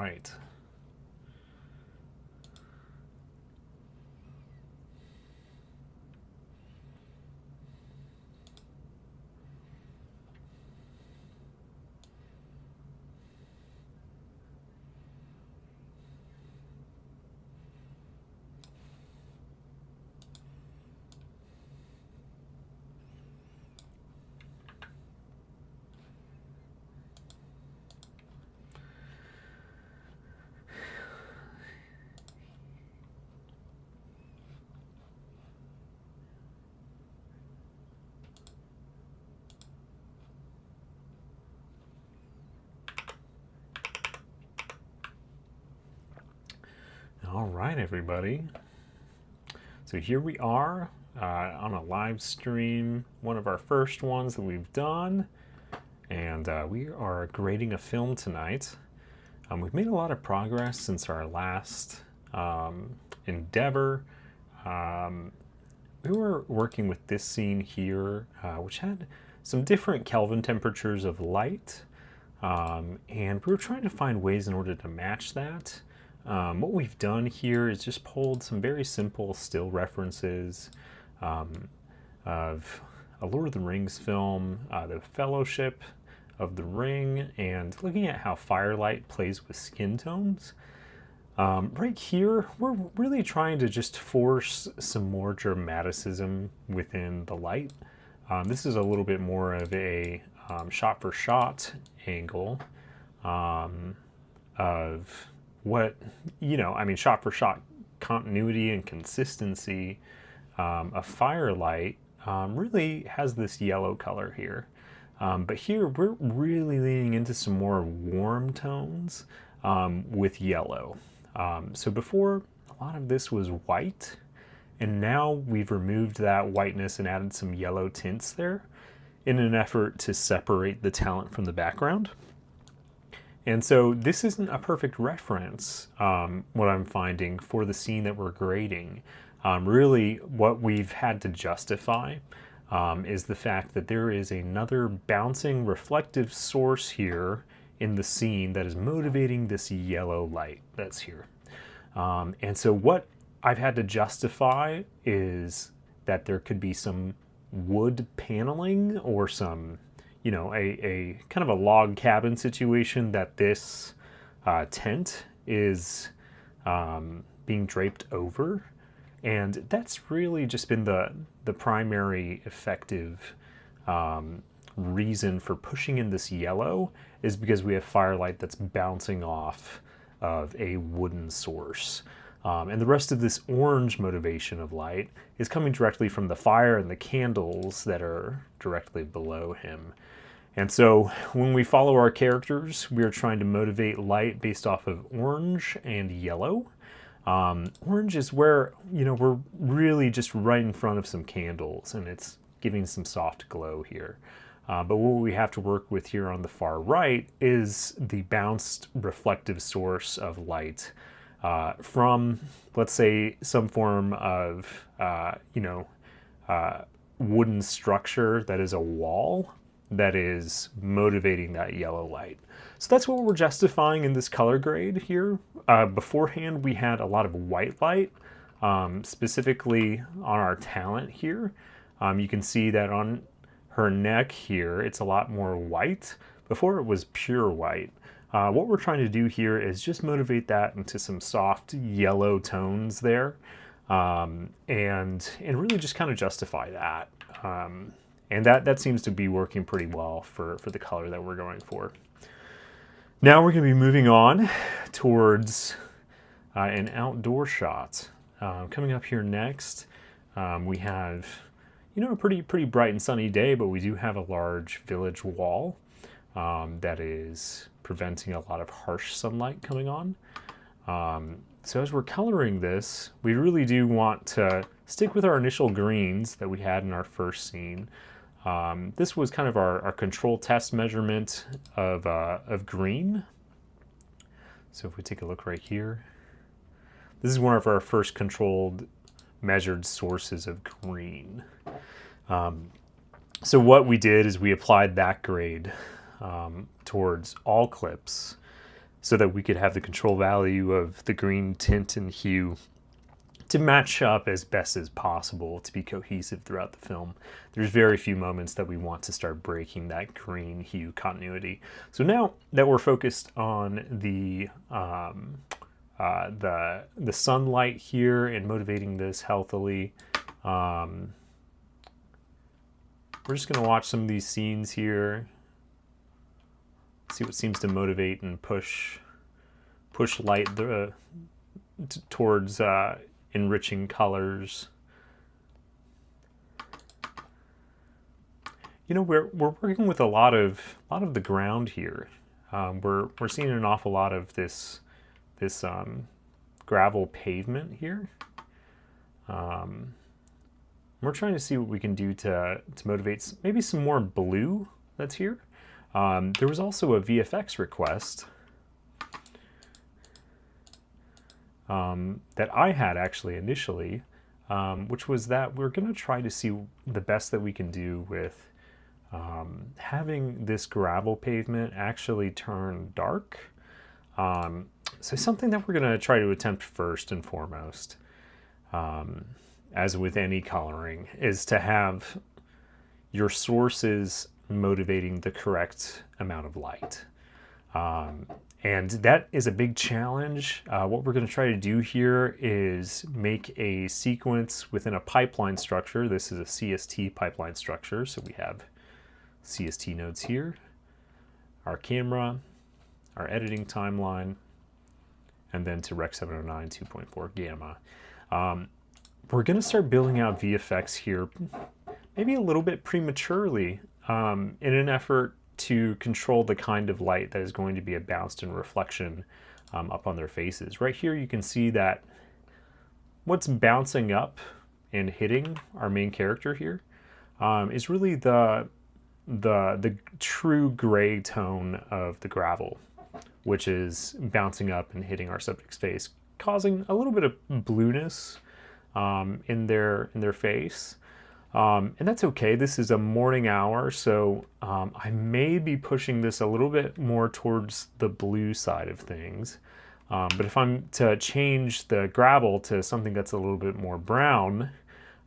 right. All right, everybody. So here we are on a live stream, one of our first ones that we've done, and we are grading a film tonight. We've made a lot of progress since our last endeavor. We were working with this scene here, which had some different Kelvin temperatures of light, and we were trying to find ways in order to match that. What we've done here is just pulled some very simple still references of a Lord of the Rings film, The Fellowship of the Ring, and looking at how firelight plays with skin tones. Right here, we're really trying to just force some more dramaticism within the light. This is a little bit more of a shot-for-shot angle of what, shot-for-shot continuity and consistency of firelight really has this yellow color here. But here, we're really leaning into some more warm tones with yellow. So before, a lot of this was white, and now we've removed that whiteness and added some yellow tints there in an effort to separate the talent from the background. And so this isn't a perfect reference, what I'm finding, for the scene that we're grading. Really, what we've had to justify is the fact that there is another bouncing reflective source here in the scene that is motivating this yellow light that's here. And so what I've had to justify is that there could be some wood paneling or some, a kind of a log cabin situation that this tent is being draped over. And that's really just been the primary effective reason for pushing in this yellow, is because we have firelight that's bouncing off of a wooden source. And the rest of this orange motivation of light is coming directly from the fire and the candles that are directly below him. And so when we follow our characters, we are trying to motivate light based off of orange and yellow. Orange is where, we're really just right in front of some candles, and it's giving some soft glow here. But what we have to work with here on the far right is the bounced reflective source of light from, let's say, some form of, wooden structure that is a wall that is motivating that yellow light. So that's what we're justifying in this color grade here. Beforehand, we had a lot of white light, specifically on our talent here. You can see that on her neck here, it's a lot more white. Before, it was pure white. What we're trying to do here is just motivate that into some soft yellow tones there, and really just kind of justify that. And that seems to be working pretty well for the color that we're going for. Now we're going to be moving on towards an outdoor shot. Coming up here next, we have, a pretty bright and sunny day, but we do have a large village wall that is preventing a lot of harsh sunlight coming on. So as we're coloring this, we really do want to stick with our initial greens that we had in our first scene. This was kind of our control test measurement of green. So if we take a look right here, this is one of our first controlled measured sources of green. So what we did is we applied that grade towards all clips so that we could have the control value of the green tint and hue to match up as best as possible to be cohesive throughout the film. There's very few moments that we want to start breaking that green hue continuity. So now that we're focused on the sunlight here and motivating this healthily, we're just going to watch some of these scenes here, see what seems to motivate and push light towards enriching colors. You know, we're working with a lot of the ground here. We're seeing an awful lot of this gravel pavement here. We're trying to see what we can do to motivate maybe some more blue that's here. There was also a VFX request that I had actually initially, which was that we're going to try to see the best that we can do with having this gravel pavement actually turn dark. So something that we're going to try to attempt first and foremost, as with any coloring, is to have your sources motivating the correct amount of light. And that is a big challenge. What we're going to try to do here is make a sequence within a pipeline structure. This is a CST pipeline structure. So we have CST nodes here, our camera, our editing timeline, and then to Rec 709 2.4 gamma. We're going to start building out VFX here, maybe a little bit prematurely, in an effort to control the kind of light that is going to be a bounced in reflection up on their faces. Right here you can see that what's bouncing up and hitting our main character here is really the true gray tone of the gravel, which is bouncing up and hitting our subject's face, causing a little bit of blueness in their face. And that's okay. This is a morning hour, so I may be pushing this a little bit more towards the blue side of things. But if I'm to change the gravel to something that's a little bit more brown,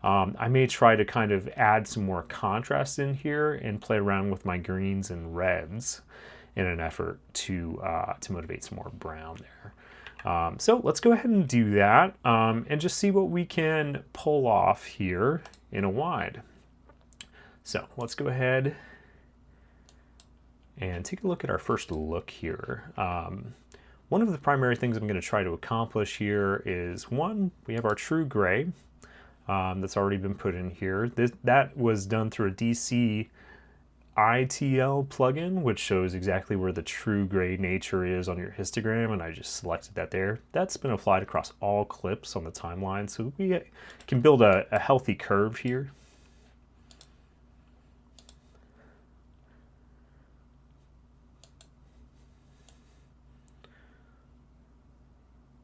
I may try to kind of add some more contrast in here and play around with my greens and reds in an effort to motivate some more brown there. So let's go ahead and do that and just see what we can pull off here in a wide. So let's go ahead and take a look at our first look here. One of the primary things I'm going to try to accomplish here is, one, we have our true gray that's already been put in here. That was done through a DC ITL plugin, which shows exactly where the true gray nature is on your histogram, and I just selected that there. That's been applied across all clips on the timeline, so we can build a healthy curve here.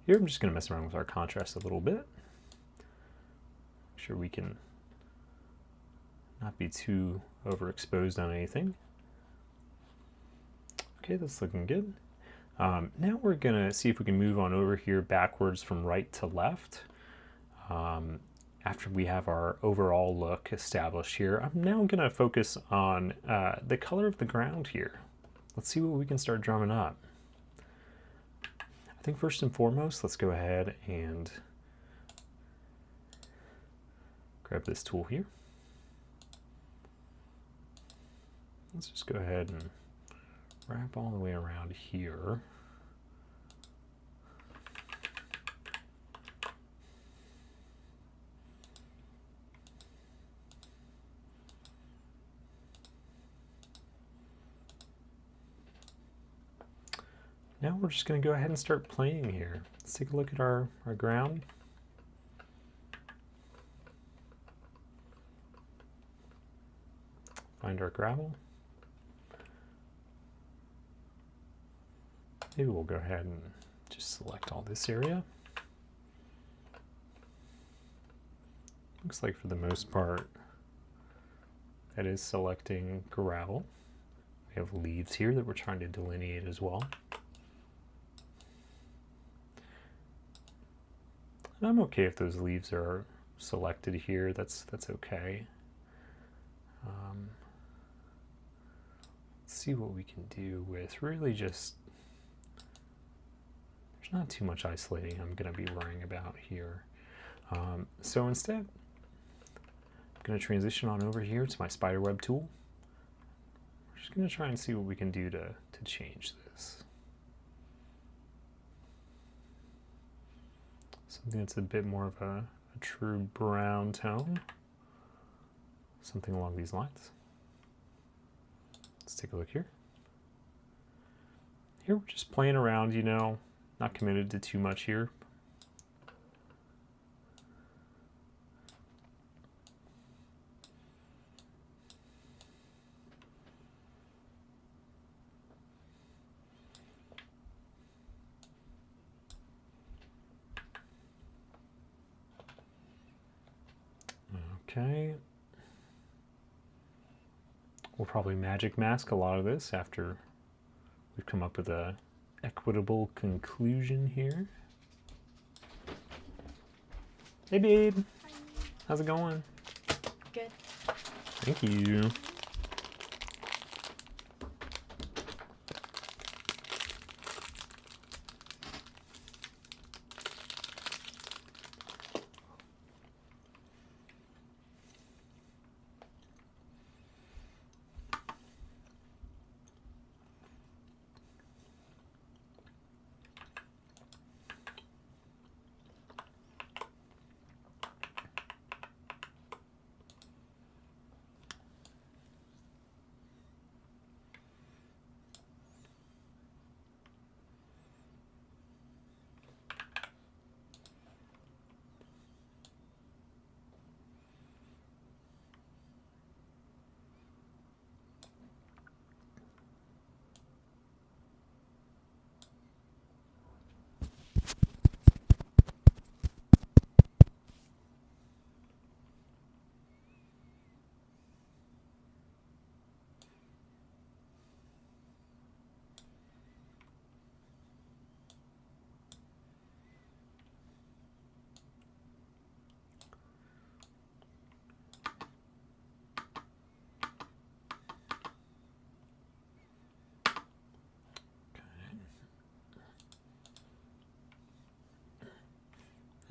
Here I'm just going to mess around with our contrast a little bit. Make sure we can not be too overexposed on anything. Okay, that's looking good. Now we're gonna see if we can move on over here backwards from right to left. After we have our overall look established here, I'm now gonna focus on the color of the ground here. Let's see what we can start drumming up. I think first and foremost, let's go ahead and grab this tool here. Let's just go ahead and wrap all the way around here. Now we're just going to go ahead and start playing here. Let's take a look at our ground. Find our gravel. Maybe we'll go ahead and just select all this area. Looks like for the most part, that is selecting gravel. We have leaves here that we're trying to delineate as well. And I'm okay if those leaves are selected here. That's okay. Let's see what we can do with really just, there's not too much isolating I'm going to be worrying about here. So instead, I'm going to transition on over here to my spiderweb tool. We're just going to try and see what we can do to change this. Something that's a bit more of a true brown tone. Something along these lines. Let's take a look here. Here we're just playing around, you know, not committed to too much here. Okay. We'll probably magic mask a lot of this after we've come up with a equitable conclusion here. Hey babe. Hi. How's it going? Good. Thank you.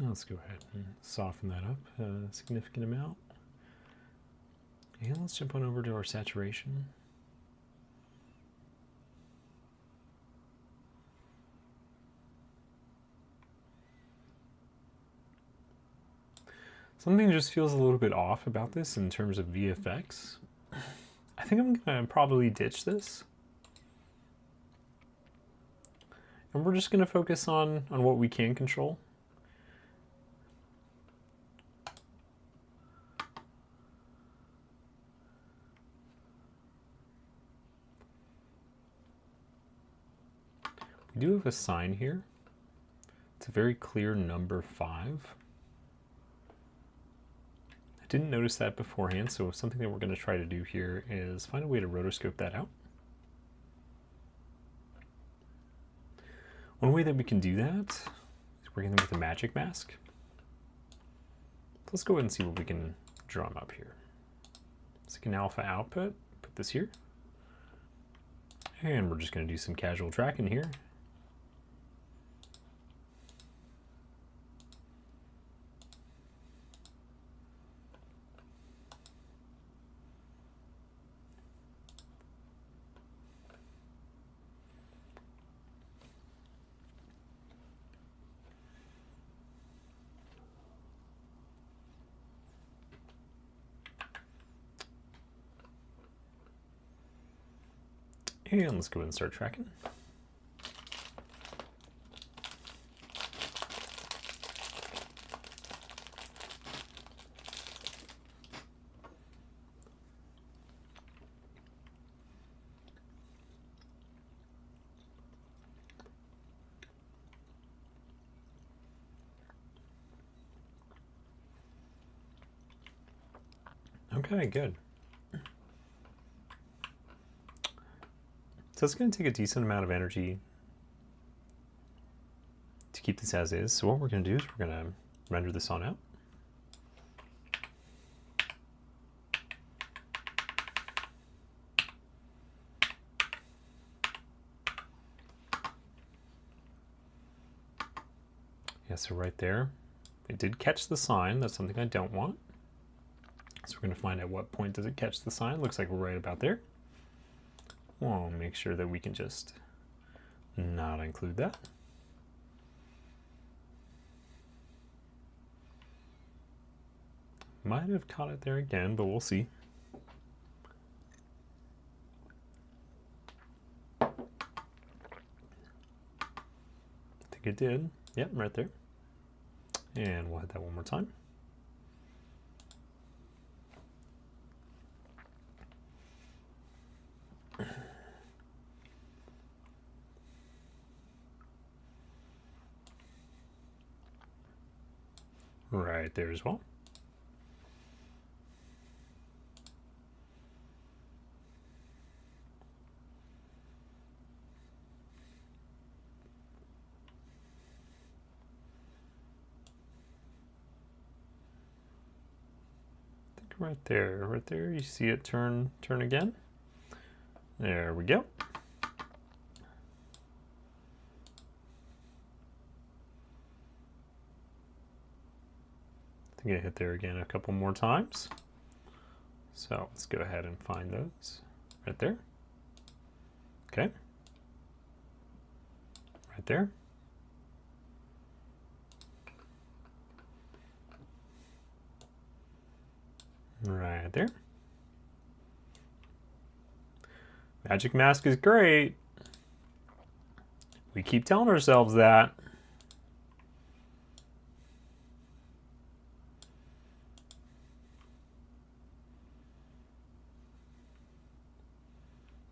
Let's go ahead and soften that up a significant amount. And let's jump on over to our saturation. Something just feels a little bit off about this in terms of VFX. I think I'm going to probably ditch this. And we're just going to focus on what we can control. We do have a sign here. It's a very clear number 5. I didn't notice that beforehand, so something that we're going to try to do here is find a way to rotoscope that out. One way that we can do that is working with a magic mask. Let's go ahead and see what we can drum up here. Let's take an alpha output, put this here. And we're just going to do some casual tracking here. And let's go ahead and start tracking. Okay, good. So it's going to take a decent amount of energy to keep this as is. So what we're going to do is we're going to render this on out. Yeah, so right there, it did catch the sign. That's something I don't want. So we're going to find out what point does it catch the sign. Looks like we're right about there. We'll make sure that we can just not include that. Might have caught it there again, but we'll see. I think it did. Yep, right there. And we'll hit that one more time. Right there as well. Right there, you see it turn again. There we go. I think I hit there again a couple more times. So let's go ahead and find those right there. Okay. Right there. Right there. Magic Mask is great. We keep telling ourselves that.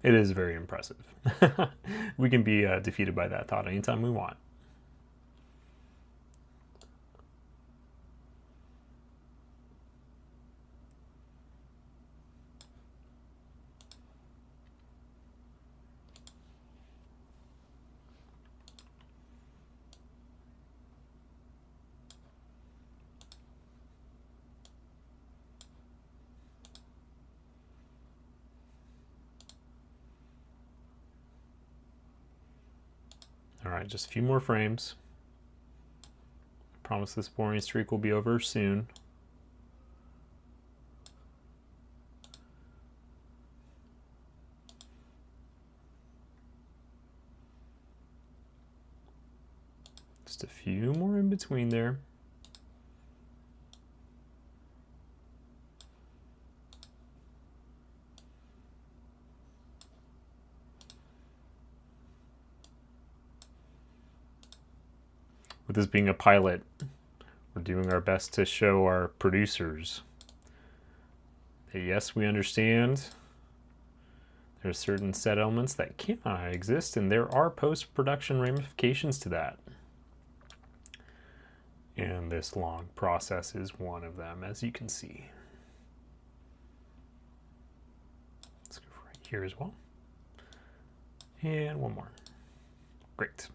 It is very impressive. We can be defeated by that thought anytime we want. All right, just a few more frames. I promise this boring streak will be over soon. Just a few more in between there. With this being a pilot, we're doing our best to show our producers that yes, we understand there are certain set elements that cannot exist, and there are post-production ramifications to that. And this long process is one of them, as you can see. Let's go right here as well. And one more. Great.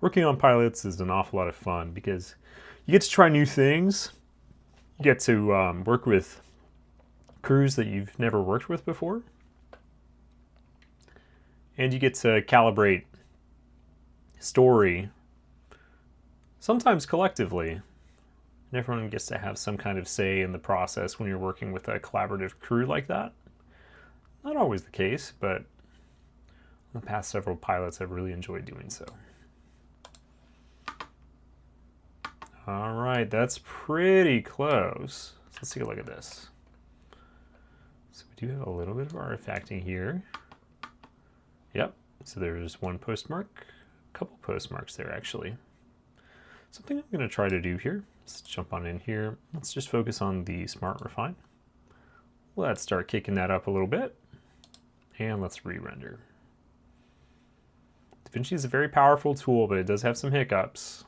Working on pilots is an awful lot of fun because you get to try new things. You get to work with crews that you've never worked with before. And you get to calibrate story, sometimes collectively. And everyone gets to have some kind of say in the process when you're working with a collaborative crew like that. Not always the case, but in the past several pilots I've really enjoyed doing so. All right, that's pretty close. So let's take a look at this. So we do have a little bit of artifacting here. Yep, so there's one postmark, a couple postmarks there actually. Something I'm gonna try to do here, let's jump on in here. Let's just focus on the Smart Refine. Let's start kicking that up a little bit. And let's re-render. DaVinci is a very powerful tool, but it does have some hiccups.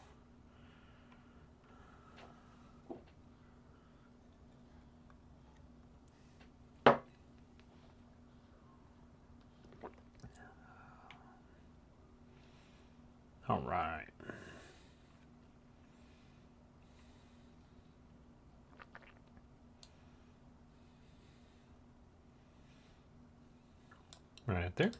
All right. Right there.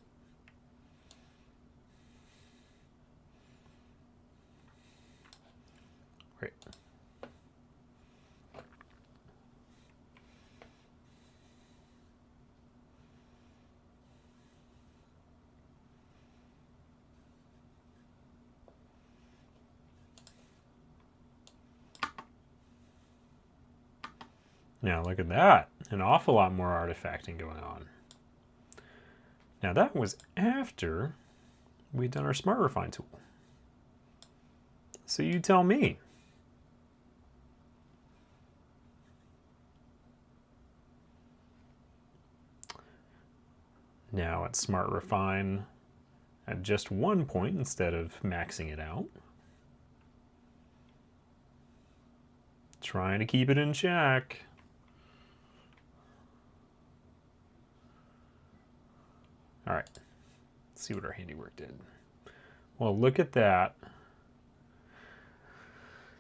Great. Now look at that. An awful lot more artifacting going on. Now that was after we'd done our Smart Refine tool. So you tell me. Now at Smart Refine at just 1 point instead of maxing it out. Trying to keep it in check. All right, let's see what our handiwork did. Well, look at that.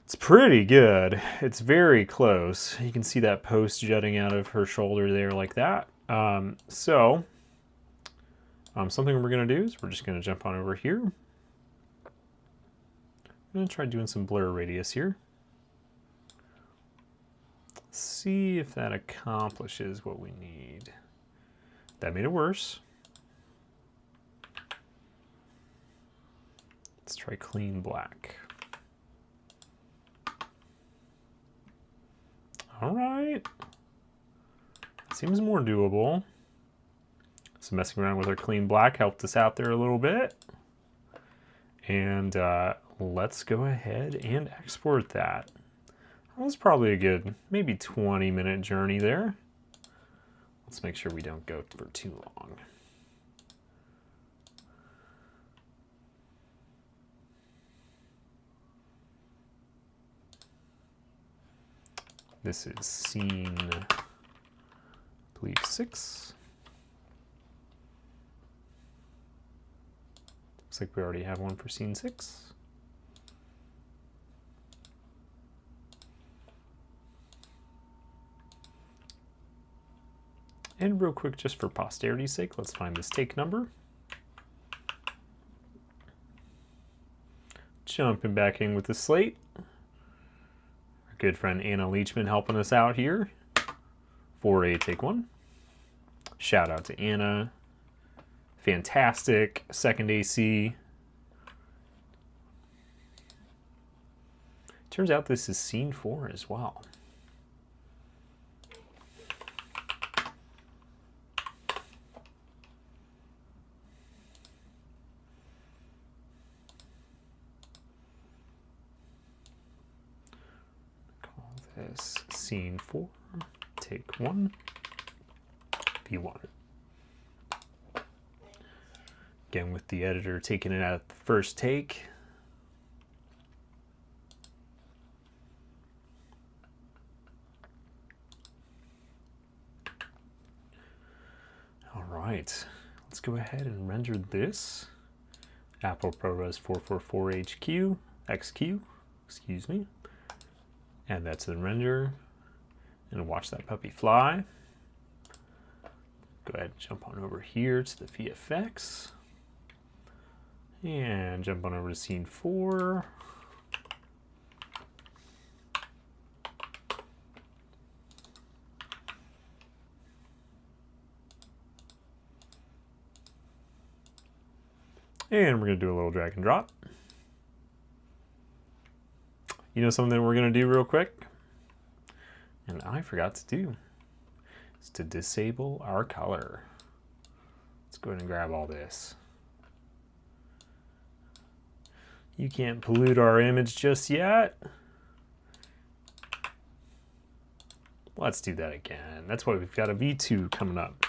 It's pretty good. It's very close. You can see that post jutting out of her shoulder there like that. Something we're going to do is we're just going to jump on over here. I'm going to try doing some blur radius here. See if that accomplishes what we need. That made it worse. Let's try clean black. All right. Seems more doable. So messing around with our clean black helped us out there a little bit. And let's go ahead and export that. That was probably a good, maybe 20-minute journey there. Let's make sure we don't go for too long. This is scene, I believe, 6. Looks like we already have one for scene 6. And real quick, just for posterity's sake, let's find this take number. Jumping back in with the slate. Good friend Anna Leachman helping us out here for a take 1. Shout out to Anna. Fantastic second AC. Turns out this is scene 4 as well. This scene 4, take 1, B1. Again, with the editor taking it at the first take. All right, let's go ahead and render this. Apple ProRes 444 XQ, excuse me. Add that to the render and watch that puppy fly. Go ahead and jump on over here to the VFX and jump on over to scene 4. And we're going to do a little drag and drop. You know something we're going to do real quick? And I forgot to do. Is to disable our color. Let's go ahead and grab all this. You can't pollute our image just yet. Let's do that again. That's why we've got a V2 coming up.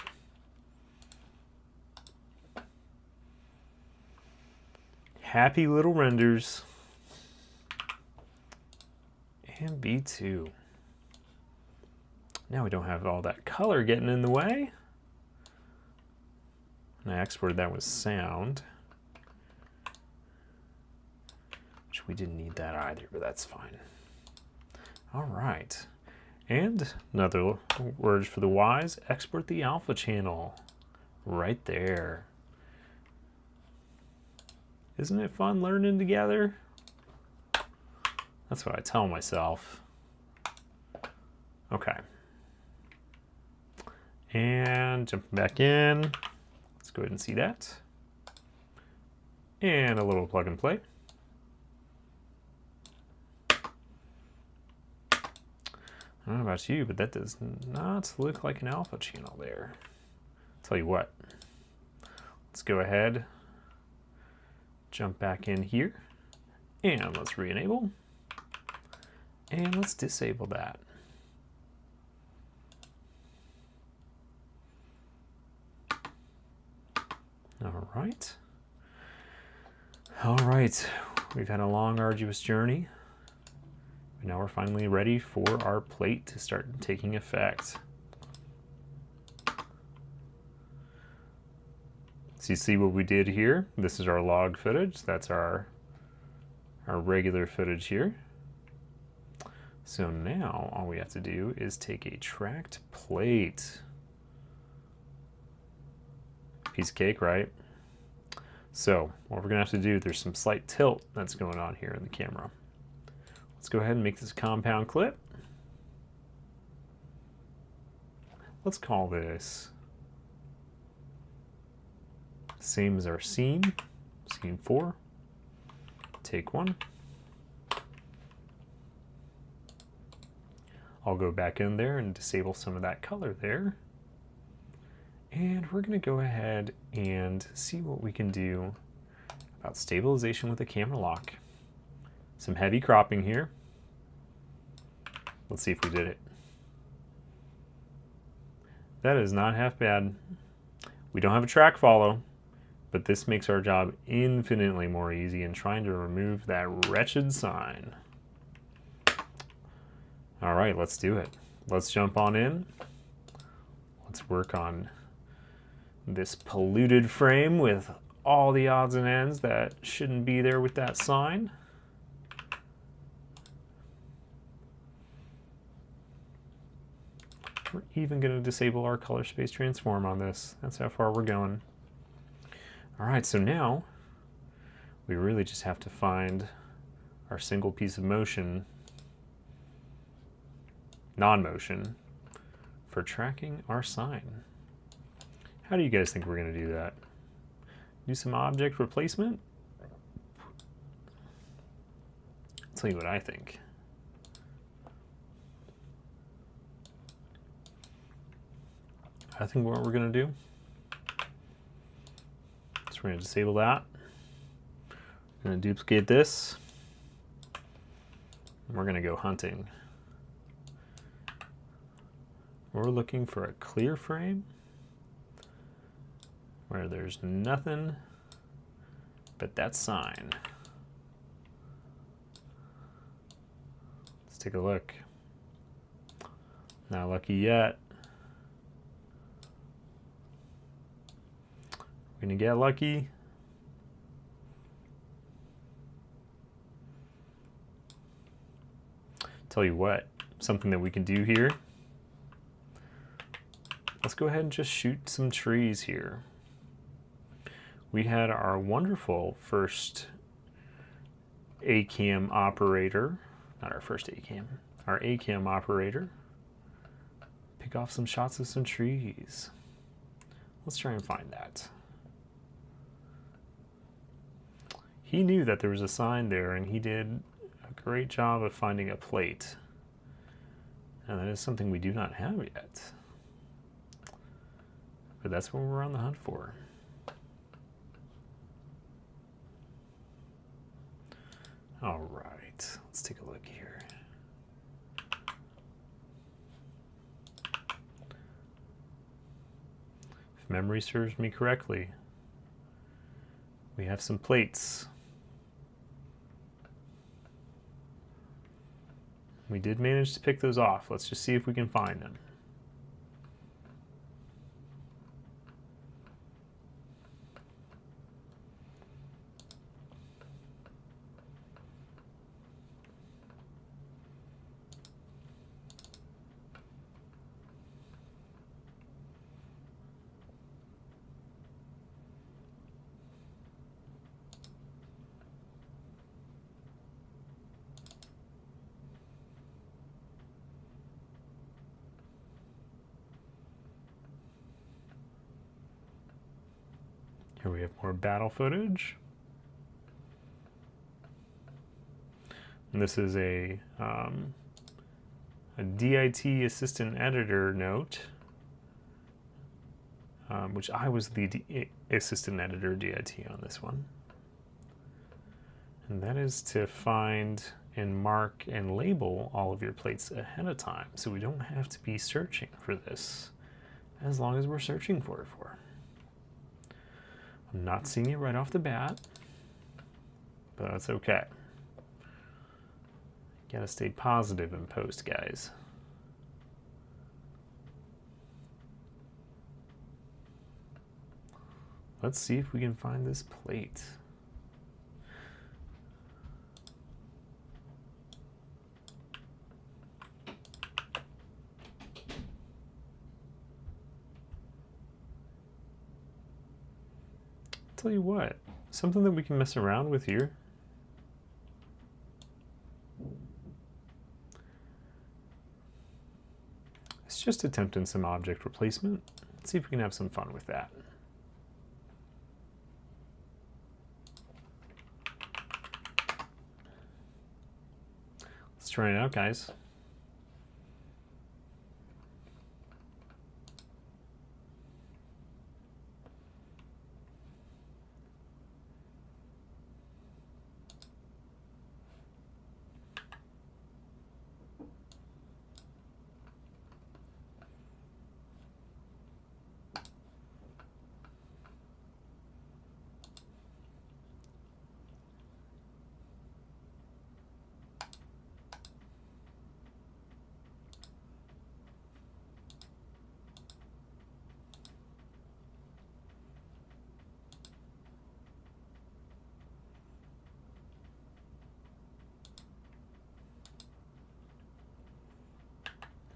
Happy little renders. And V2. Now we don't have all that color getting in the way. And I exported that with sound. We didn't need that either, but that's fine. All right. And another word for the wise, export the alpha channel. Right there. Isn't it fun learning together? That's what I tell myself. Okay. And jumping back in. Let's go ahead and see that. And a little plug and play. I don't know about you, but that does not look like an alpha channel there. Tell you what, let's go ahead, jump back in here, and let's re-enable, and let's disable that. All right. All right, we've had a long, arduous journey. Now we're finally ready for our plate to start taking effect. So you see what we did here? This is our log footage. That's our regular footage here. So now all we have to do is take a tracked plate. Piece of cake, right? So what we're gonna have to do, there's some slight tilt that's going on here in the camera. Let's go ahead and make this a compound clip. Let's call this same as our scene, scene 4. Take 1. I'll go back in there and disable some of that color there. And we're going to go ahead and see what we can do about stabilization with the camera lock. Some heavy cropping here. Let's see if we did it. That is not half bad. We don't have a track follow, but this makes our job infinitely more easy in trying to remove that wretched sign. All right, let's do it. Let's jump on in. Let's work on this polluted frame with all the odds and ends that shouldn't be there with that sign. We're even going to disable our color space transform on this. That's how far we're going. All right, so now we really just have to find our single piece of motion, non-motion, for tracking our sign. How do you guys think we're going to do that? Do some object replacement? I'll tell you what I think. I think what we're going to do is we're going to disable that. We're going to duplicate this. And we're going to go hunting. We're looking for a clear frame where there's nothing but that sign. Let's take a look. Not lucky yet. We're gonna get lucky. Tell you what, something that we can do here. Let's go ahead and just shoot some trees here. We had our wonderful first ACAM operator, not our first ACAM, our ACAM operator, pick off some shots of some trees. Let's try and find that. He knew that there was a sign there, and he did a great job of finding a plate. And that is something we do not have yet. But that's what we're on the hunt for. All right, let's take a look here. If memory serves me correctly, we have some plates. We did manage to pick those off. Let's just see if we can find them. we have more battle footage. And this is a DIT assistant editor note, which I was the assistant editor DIT on this one. And that is to find and mark and label all of your plates ahead of time, so we don't have to be searching for this as long as we're searching for it for. I'm not seeing it right off the bat, but that's okay. Gotta stay positive in post, guys. Let's see if we can find this plate. Tell you what, something that we can mess around with here. It's just attempting some object replacement. Let's see if we can have some fun with that. Let's try it out, guys.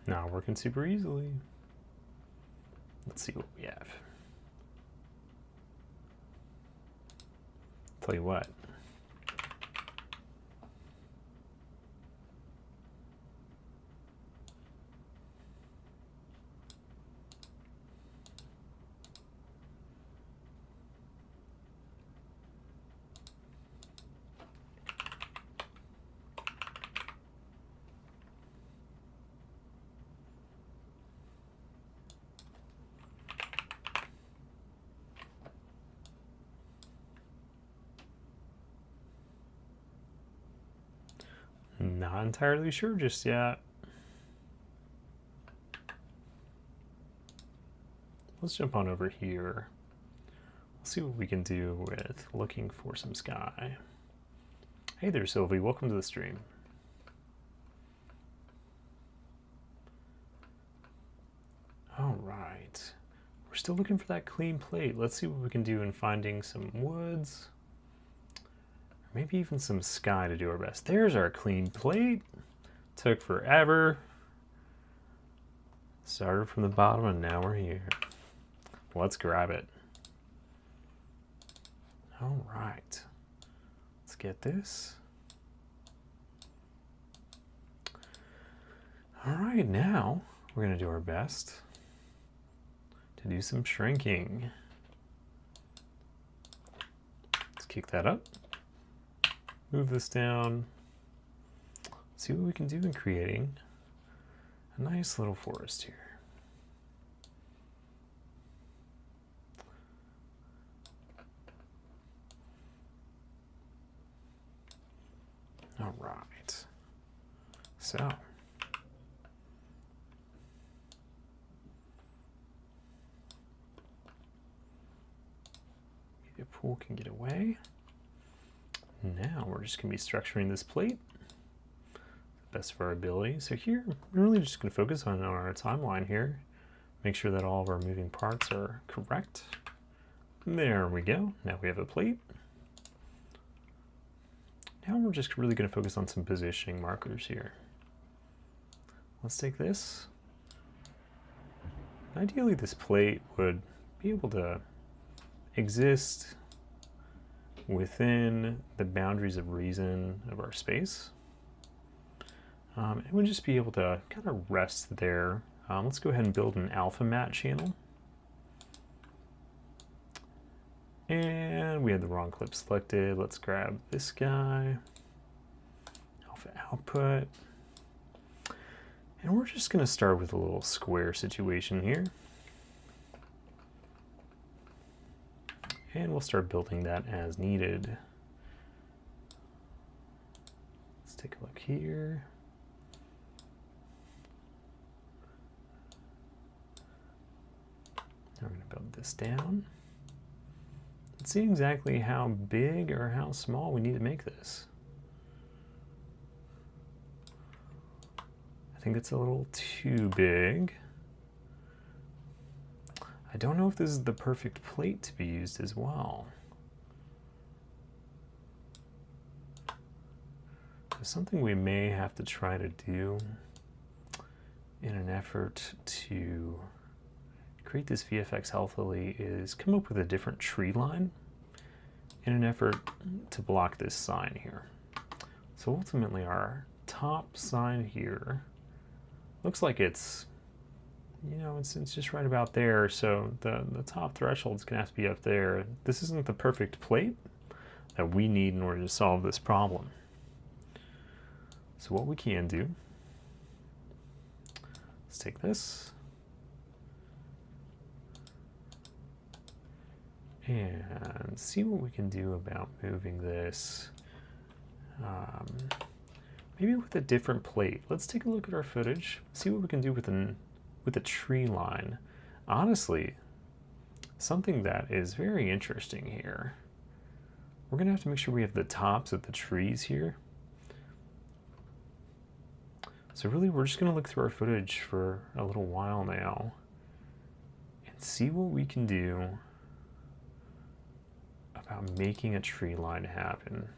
Not working super easily. Let's see what we have. Tell you what. Not entirely sure just yet. Let's jump on over here. Let's see what we can do with looking for some sky. Hey there, Sylvie. Welcome to the stream. All right. We're still looking for that clean plate. Let's see what we can do in finding some woods. Maybe even some sky to do our best. There's our clean plate. Took forever. Started from the bottom and now we're here. Let's grab it. All right. Let's get this. All right, now we're gonna do our best to do some shrinking. Let's kick that up. Move this down. See what we can do in creating a nice little forest here. All right. So maybe a pool can get away. Now we're just going to be structuring this plate to the best of our ability. So here, we're really just going to focus on our timeline here. Make sure that all of our moving parts are correct. There we go. Now we have a plate. Now we're just really going to focus on some positioning markers here. Let's take this. Ideally, this plate would be able to exist within the boundaries of reason of our space. It would just be able to kind of rest there. Let's go ahead and build an alpha matte channel. And we had the wrong clip selected. Let's grab this guy, alpha output. And we're just gonna start with a little square situation here. And we'll start building that as needed. Let's take a look here. Now we're going to build this down. Let's see exactly how big or how small we need to make this. I think it's a little too big. I don't know if this is the perfect plate to be used as well. There's something we may have to try to do in an effort to create this VFX healthily is come up with a different tree line in an effort to block this sign here. So ultimately our top sign here looks like it's, you know, it's just right about there. So the top threshold is gonna have to be up there. This isn't the perfect plate that we need in order to solve this problem. So what we can do, let's take this and see what we can do about moving this maybe with a different plate. Let's take a look at our footage, see what we can do with a tree line. Honestly, something that is very interesting here. We're gonna have to make sure we have the tops of the trees here. So really, we're just gonna look through our footage for a little while now and see what we can do about making a tree line happen.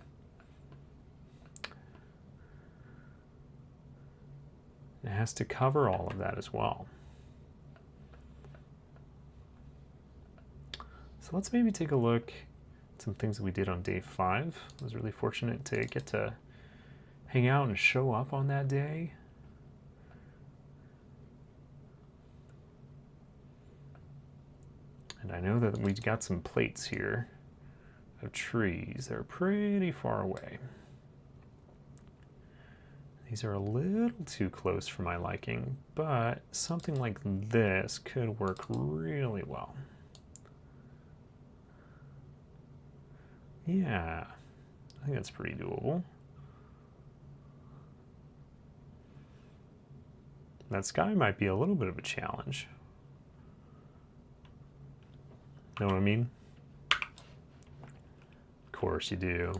It has to cover all of that as well. So let's maybe take a look at some things that we did on day 5. I was really fortunate to get to hang out and show up on that day. And I know that we got some plates here of trees that are pretty far away. These are a little too close for my liking, but something like this could work really well. Yeah, I think that's pretty doable. That sky might be a little bit of a challenge. Know what I mean? Of course you do.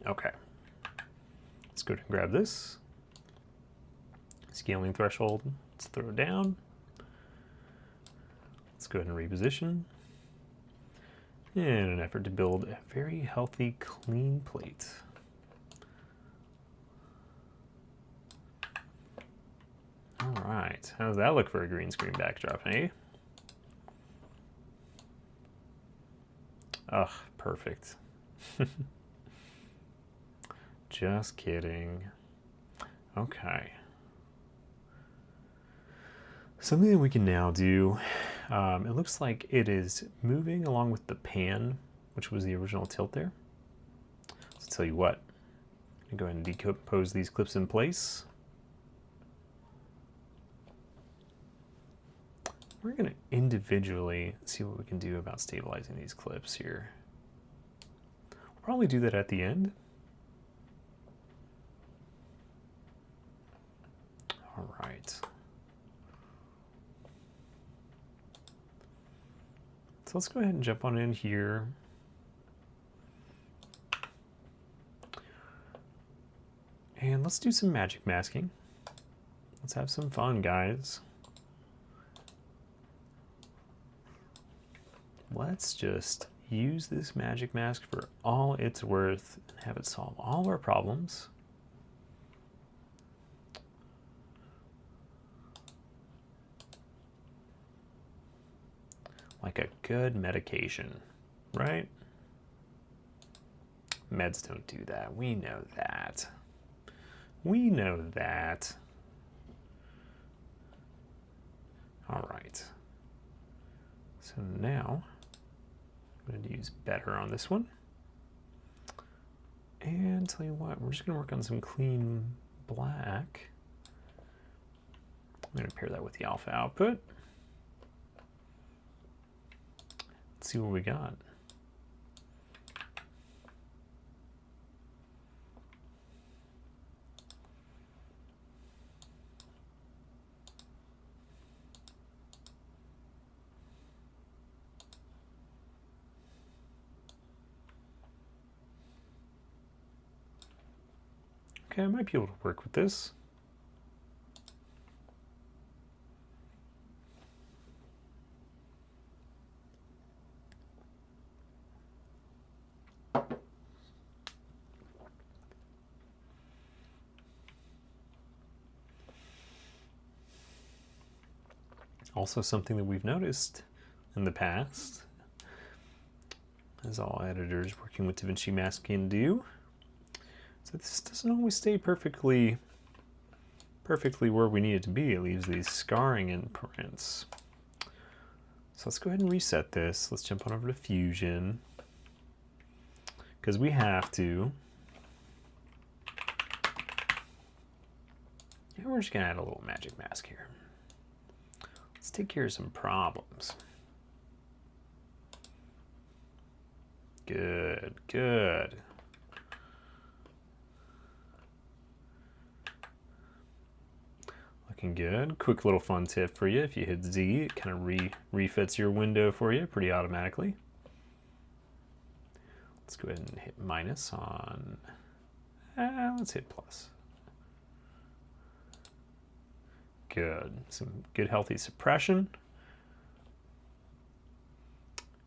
Okay. Let's go ahead and grab this. Scaling threshold. Let's throw it down. Let's go ahead and reposition. In an effort to build a very healthy, clean plate. All right. How does that look for a green screen backdrop, eh? Ugh, perfect. Just kidding. Okay. Something that we can now do, it looks like it is moving along with the pan, which was the original tilt there. So I'll tell you what, I'm gonna go ahead and decompose these clips in place. We're gonna individually see what we can do about stabilizing these clips here. We'll probably do that at the end. All right. So let's go ahead and jump on in here. And let's do some magic masking. Let's have some fun, guys. Let's just use this magic mask for all it's worth and have it solve all our problems. Like a good medication, right? Meds don't do that. We know that. We know that. All right. So now I'm going to use better on this one. And tell you what, we're just going to work on some clean black. I'm going to pair that with the alpha output. Let's see what we got. Okay, I might be able to work with this. Also something that we've noticed in the past, as all editors working with DaVinci Mask can do, so this doesn't always stay perfectly where we need it to be. It leaves these scarring imprints. So let's go ahead and reset this. Let's jump on over to Fusion, because we have to. And we're just gonna add a little magic mask here. Let's take care of some problems. Good, good. Looking good. Quick little fun tip for you. If you hit Z, it kind of refits your window for you pretty automatically. Let's go ahead and hit minus on, let's hit plus. Good. Some good healthy suppression.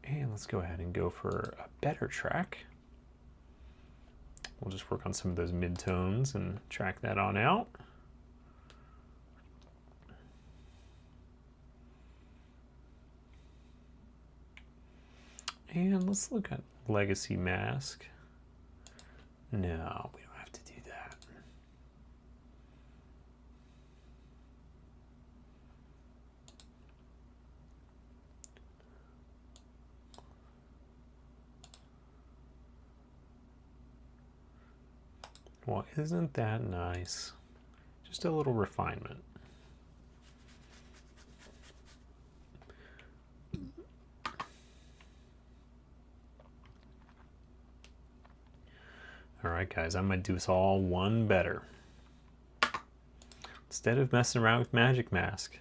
And let's go ahead and go for a better track. We'll just work on some of those midtones and track that on out. And let's look at Legacy Mask. No, we don't have to do that. Well, isn't that nice? Just a little refinement. All right, guys, I'm going to do this all one better. Instead of messing around with Magic Mask,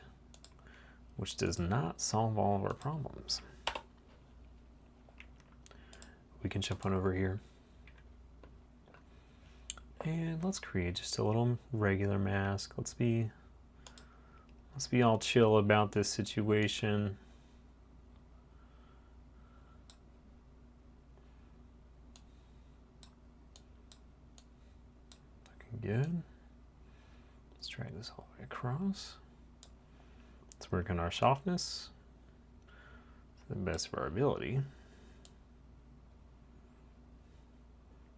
which does not solve all of our problems, we can jump on over here. And let's create just a little regular mask. Let's be all chill about this situation. Good. Let's drag this all the way across. Let's work on our softness to the best of our ability.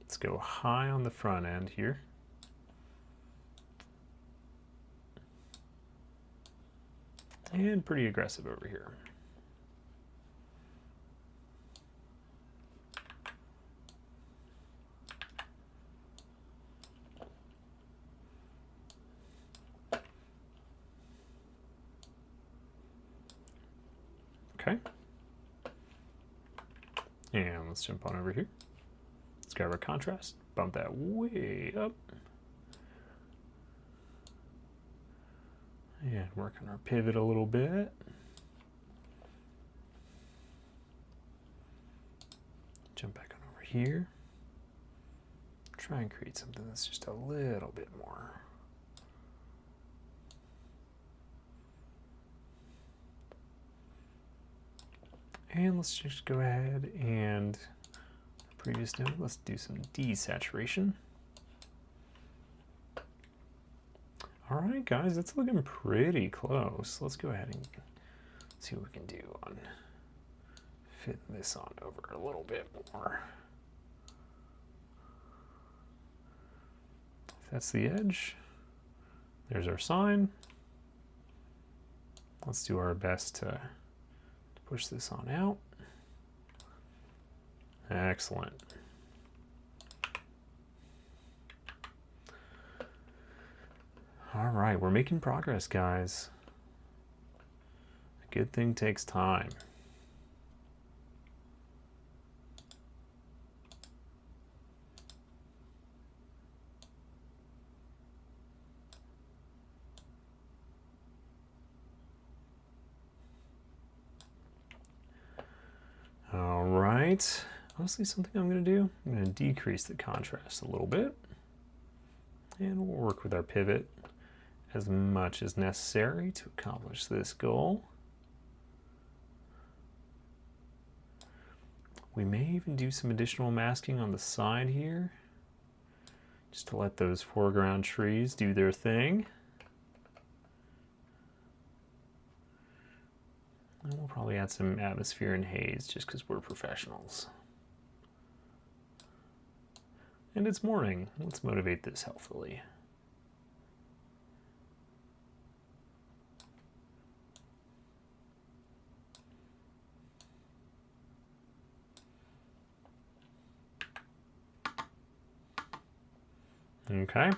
Let's go high on the front end here. And pretty aggressive over here. Okay. And let's jump on over here. Let's grab our contrast, bump that way up. And work on our pivot a little bit. Jump back on over here. Try and create something that's just a little bit more. And let's just go ahead and, previous note, let's do some desaturation. All right, guys, it's looking pretty close. Let's go ahead and see what we can do on fitting this on over a little bit more. If that's the edge, there's our sign. Let's do our best to push this on out. Excellent. All right, we're making progress, guys. A good thing takes time. All right, honestly, something I'm going to do, I'm going to decrease the contrast a little bit, and we'll work with our pivot as much as necessary to accomplish this goal. We may even do some additional masking on the side here, just to let those foreground trees do their thing. And we'll probably add some atmosphere and haze just because we're professionals. And it's morning. Let's motivate this healthily. Okay.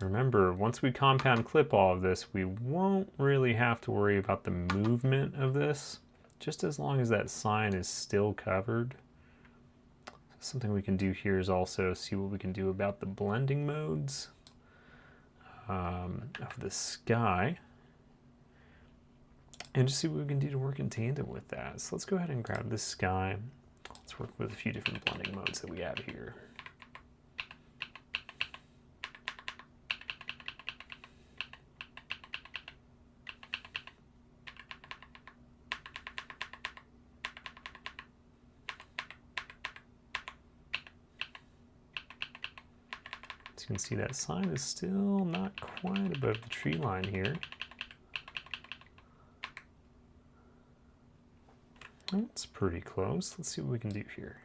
Remember, once we compound clip all of this, we won't really have to worry about the movement of this, just as long as that sign is still covered. Something we can do here is also see what we can do about the blending modes of the sky, and just see what we can do to work in tandem with that. So let's go ahead and grab the sky. Let's work with a few different blending modes that we have here. You can see that sign is still not quite above the tree line here. That's pretty close. Let's see what we can do here.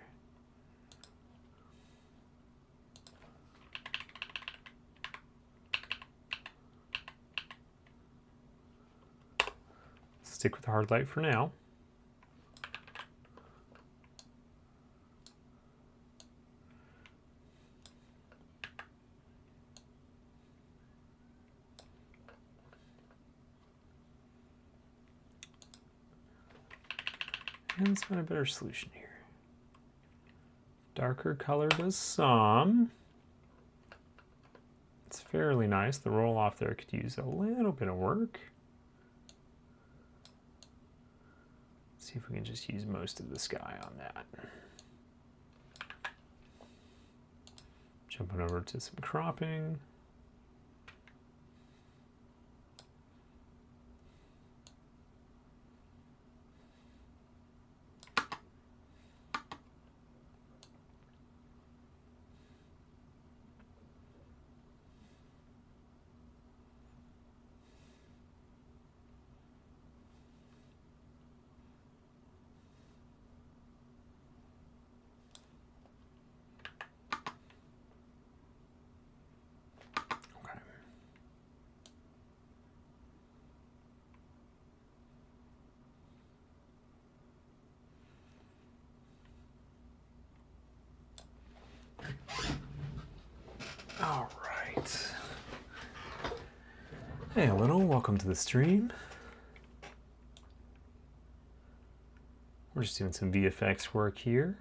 Stick with the hard light for now. And let's find a better solution here. Darker color does some. It's fairly nice. The roll off there could use a little bit of work. Let's see if we can just use most of the sky on that. Jumping over to some cropping. All right. Hey, Little, welcome to the stream. We're just doing some VFX work here.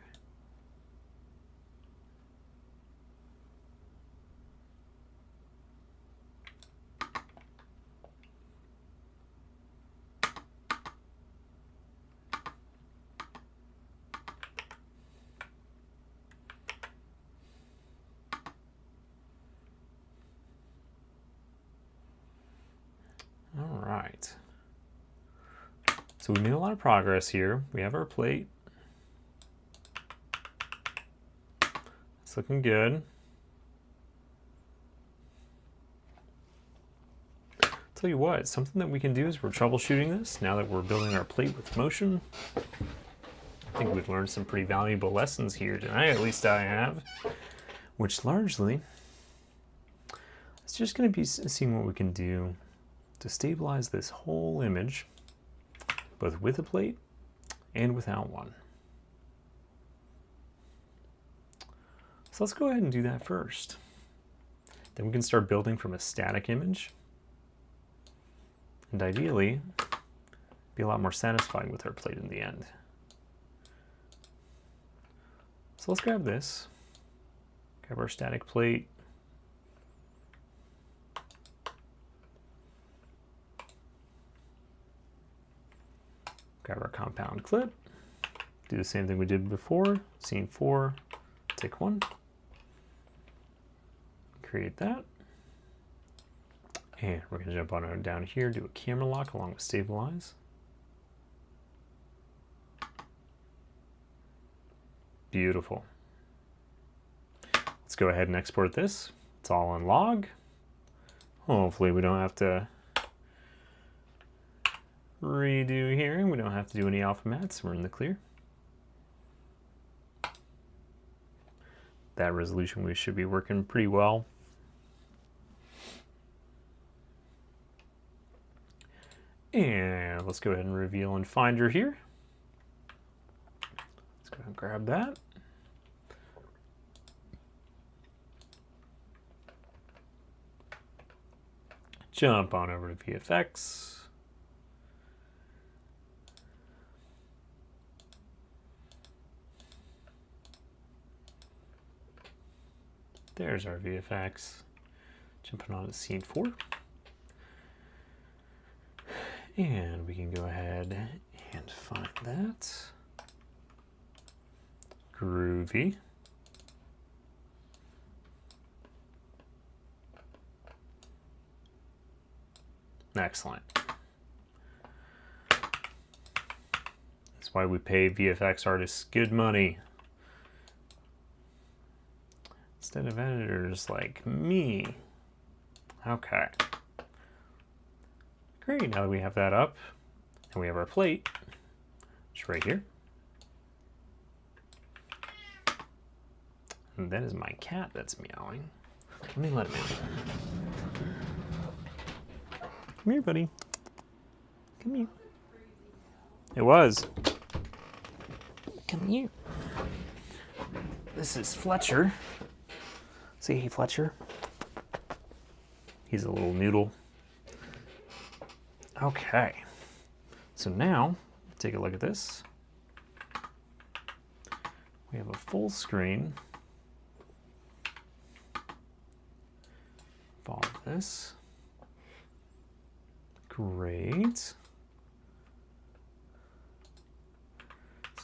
All right. So we made a lot of progress here. We have our plate. It's looking good. Tell you what, something that we can do is we're troubleshooting this now that we're building our plate with motion. I think we've learned some pretty valuable lessons here tonight, at least I have, which largely it's just going to be seeing what we can do to stabilize this whole image both with a plate and without one. So let's go ahead and do that first. Then we can start building from a static image. And ideally, be a lot more satisfying with our plate in the end. So let's grab this, grab our static plate, grab our compound clip, do the same thing we did before, scene 4, take 1, create that, and we're going to jump on down here, do a camera lock along with stabilize. Beautiful. Let's go ahead and export this. It's all in log. Hopefully we don't have to redo here. We don't have to do any alpha mats. We're in the clear. That resolution we should be working pretty well. And let's go ahead and reveal in Finder here. Let's go ahead and grab that. Jump on over to VFX. There's our VFX. Jumping on to scene 4. And we can go ahead and find that. Groovy. Excellent. That's why we pay VFX artists good money. Instead of editors like me. Okay. Great, now that we have that up, and we have our plate, it's right here. And that is my cat that's meowing. Let me let him in. Come here, buddy. Come here. It was. Come here. This is Fletcher. Say hey, Fletcher. He's a little noodle. Okay. So now, take a look at this. We have a full screen. Follow this. Great. So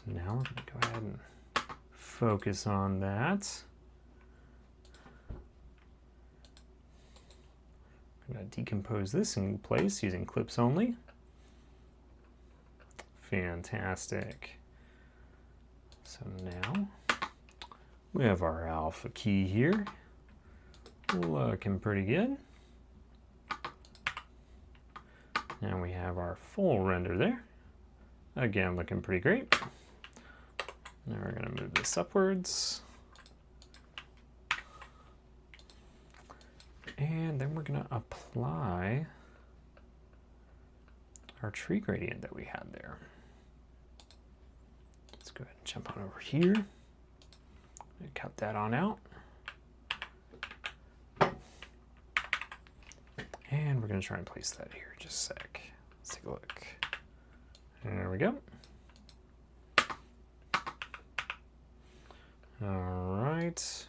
now we're going to go ahead and focus on that. I'm going to decompose this in place using clips only. Fantastic. So now we have our alpha key here. Looking pretty good. And we have our full render there. Again, looking pretty great. Now we're going to move this upwards. And then we're going to apply our tree gradient that we had there. Let's go ahead and jump on over here and cut that on out. And we're going to try and place that here just a sec. Let's take a look. There we go. All right. So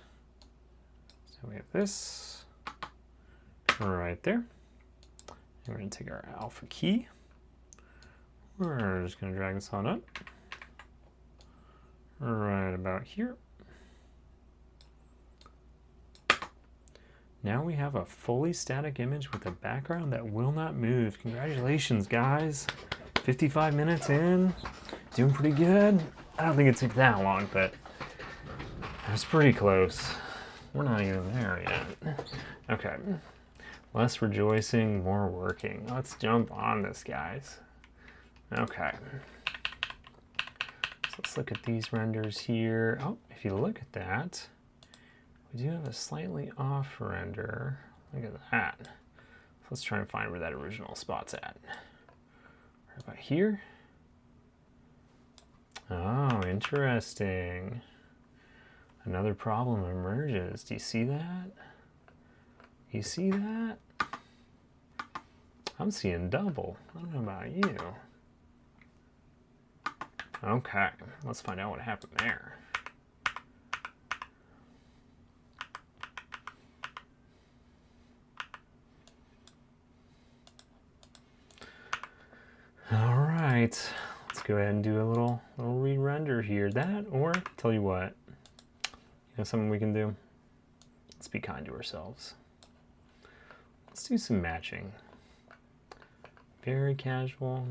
we have this right there. And we're going to take our alpha key. We're just going to drag this on up. Right about here. Now we have a fully static image with a background that will not move. Congratulations, guys. 55 minutes in. Doing pretty good. I don't think it took that long, but it was pretty close. We're not even there yet. Okay. Less rejoicing, more working. Let's jump on this, guys. Okay. So let's look at these renders here. Oh, if you look at that, we do have a slightly off render. Look at that. So let's try and find where that original spot's at. Right about here. Oh, interesting. Another problem emerges. Do you see that? You see that? I'm seeing double. I don't know about you. Okay, let's find out what happened there. All right, let's go ahead and do a little re-render here. That, or tell you what, something we can do. Let's be kind to ourselves. Let's do some matching. Very casual.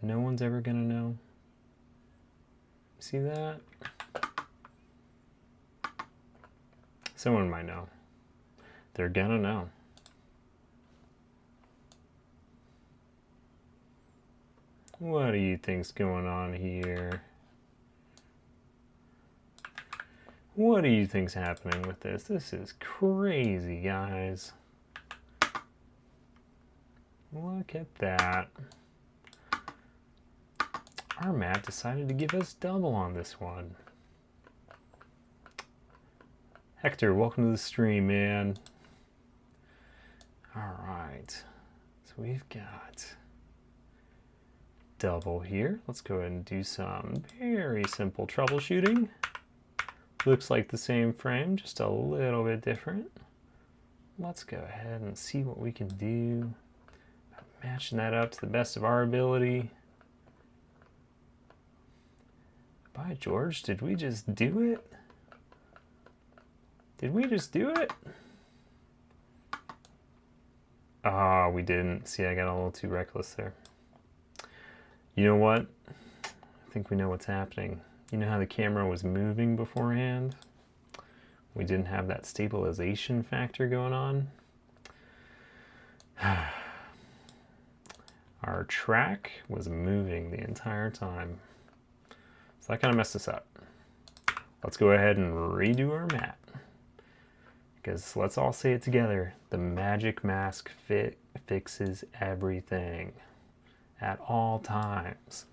No one's ever gonna know. See that? Someone might know. They're gonna know. What do you think's going on here? What do you think's happening with this? This is crazy, guys. Look at that. Our map decided to give us double on this one. Hector, welcome to the stream, man. All right, so we've got double here. Let's go ahead and do some very simple troubleshooting. Looks like the same frame, just a little bit different. Let's go ahead and see what we can do. Matching that up to the best of our ability. By George, did we just do it? Did we just do it? Ah, we didn't. See, I got a little too reckless there. You know what? I think we know what's happening. You know how the camera was moving beforehand? We didn't have that stabilization factor going on. Our track was moving the entire time. So that kind of messed us up. Let's go ahead and redo our map. Because let's all say it together. The magic mask fixes everything. At all times.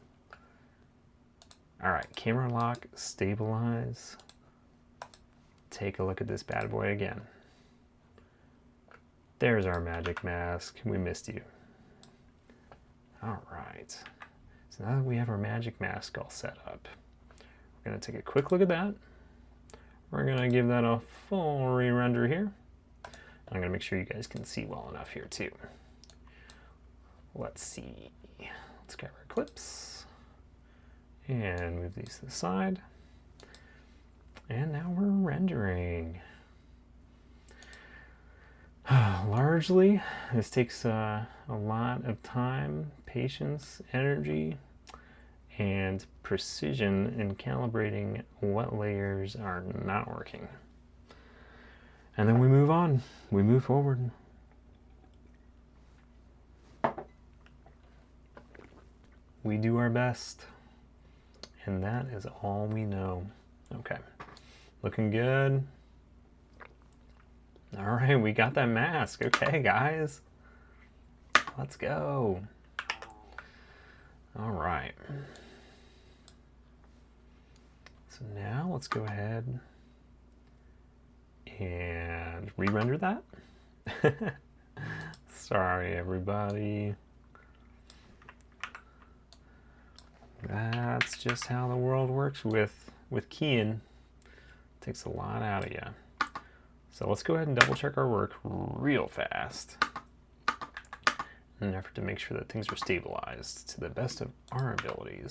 Alright, camera lock, stabilize. Take a look at this bad boy again. There's our magic mask. We missed you. Alright. So now that we have our magic mask all set up, we're going to take a quick look at that. We're going to give that a full re-render here. I'm going to make sure you guys can see well enough here too. Let's see. Let's grab our clips and move these to the side. And now we're rendering. Largely, this takes a lot of time, patience, energy, and precision in calibrating what layers are not working. And then we move on. We move forward. We do our best. And that is all we know. Okay. Looking good. All right, we got that mask. Okay, guys. Let's go. All right. So now let's go ahead and re-render that. Sorry, everybody. That's just how the world works with keying. Takes a lot out of you. So let's go ahead and double check our work real fast in an effort to make sure that things are stabilized to the best of our abilities.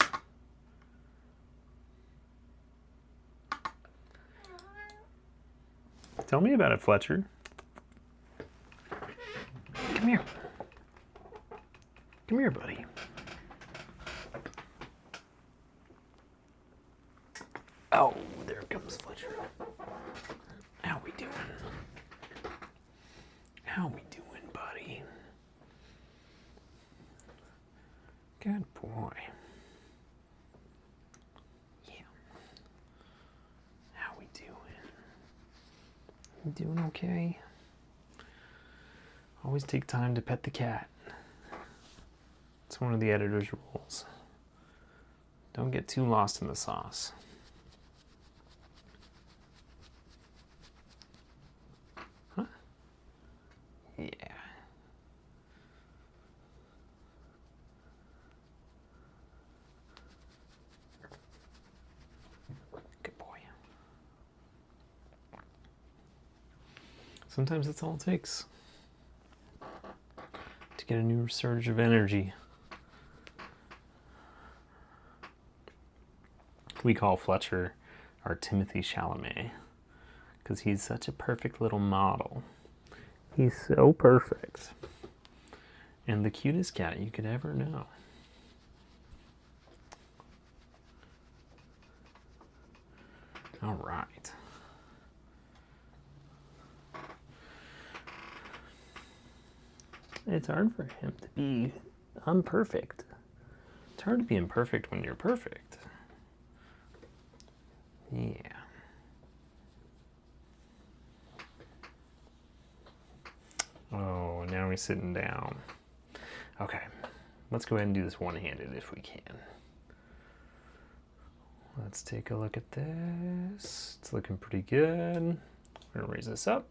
Tell me about it, Fletcher. Come here. Come here, buddy. Oh, there comes Fletcher. How we doing? How we doing, buddy? Good boy. Yeah. How we doing? You doing okay? Always take time to pet the cat. It's one of the editor's rules. Don't get too lost in the sauce. Huh? Yeah. Good boy. Sometimes that's all it takes to get a new surge of energy. We call Fletcher our Timothy Chalamet because he's such a perfect little model. He's so perfect. And the cutest cat you could ever know. All right. It's hard for him to be imperfect. It's hard to be imperfect when you're perfect. Yeah. Oh, now he's sitting down. Okay, let's go ahead and do this one-handed if we can. Let's take a look at this. It's looking pretty good. We're gonna raise this up.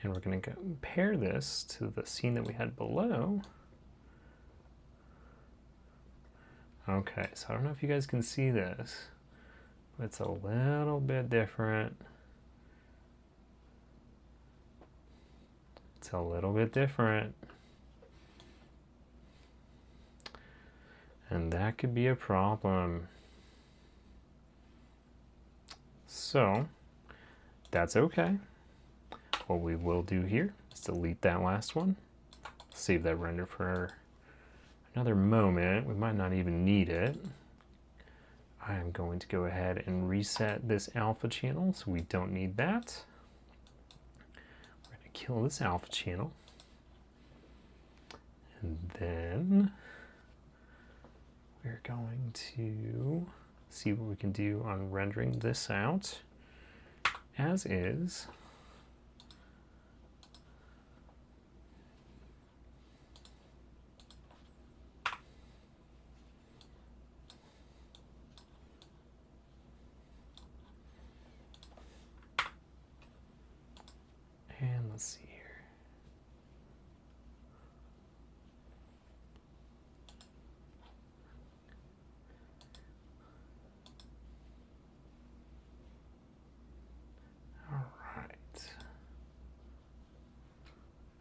And we're gonna compare this to the scene that we had below. Okay, so I don't know if you guys can see this. It's a little bit different. It's a little bit different. And that could be a problem. So, that's okay. What we will do here is delete that last one. Save that render for another moment. We might not even need it. I am going to go ahead and reset this alpha channel, so we don't need that. We're going to kill this alpha channel. And then we're going to see what we can do on rendering this out as is. And let's see here. All right.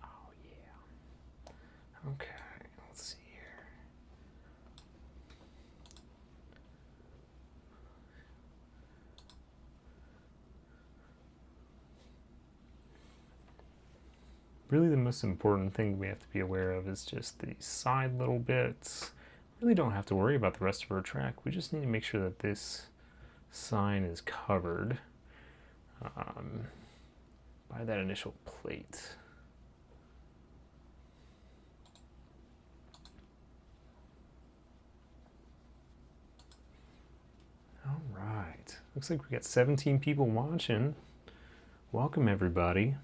Oh, yeah. Okay, let's see here. Really the most important thing we have to be aware of is just these side little bits. Really don't have to worry about the rest of our track. We just need to make sure that this sign is covered by that initial plate. All right, looks like we got 17 people watching. Welcome everybody.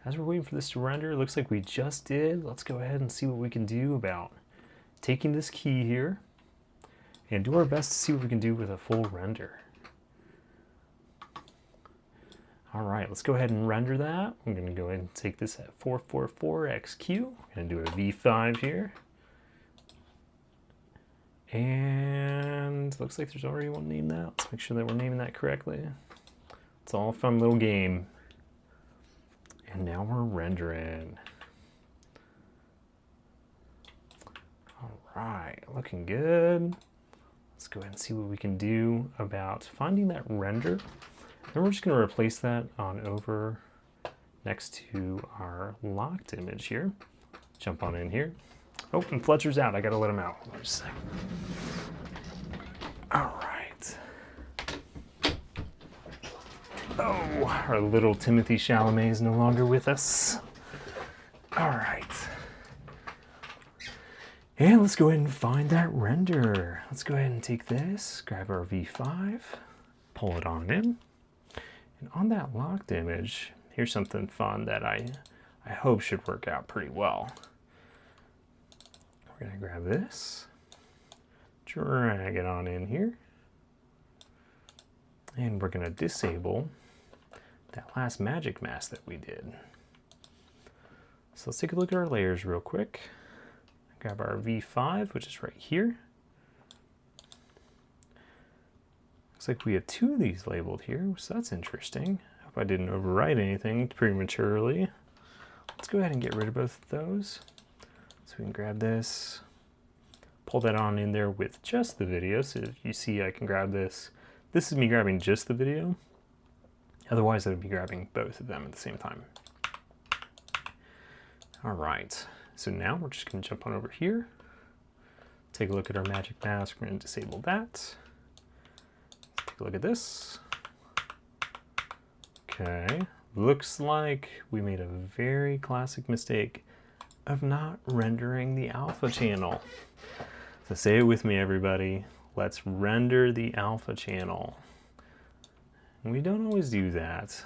As we're waiting for this to render, it looks like we just did. Let's go ahead and see what we can do about taking this key here and do our best to see what we can do with a full render. All right, let's go ahead and render that. I'm gonna go ahead and take this at 444XQ. I'm gonna do a V5 here. And looks like there's already one named that. Let's make sure that we're naming that correctly. It's all a fun little game. And now we're rendering. All right, looking good. Let's go ahead and see what we can do about finding that render. Then we're just gonna replace that on over next to our locked image here. Jump on in here. Oh, and Fletcher's out. I gotta let him out. Hold on just a second. All right. Oh, our little Timothy Chalamet is no longer with us. All right. And let's go ahead and find that render. Let's go ahead and take this, grab our V5, pull it on in. And on that locked image, here's something fun that I hope should work out pretty well. We're gonna grab this, drag it on in here. And we're going to disable that last magic mask that we did. So let's take a look at our layers real quick. Grab our V5, which is right here. Looks like we have 2 of these labeled here, so that's interesting. Hope I didn't overwrite anything prematurely. Let's go ahead and get rid of both of those. So we can grab this, pull that on in there with just the video. So if you see, I can grab this. This is me grabbing just the video. Otherwise, I would be grabbing both of them at the same time. All right, so now we're just gonna jump on over here, take a look at our magic mask. We're gonna disable that. Let's take a look at this. Okay, looks like we made a very classic mistake of not rendering the alpha channel. So say it with me, everybody. Let's render the alpha channel. And we don't always do that.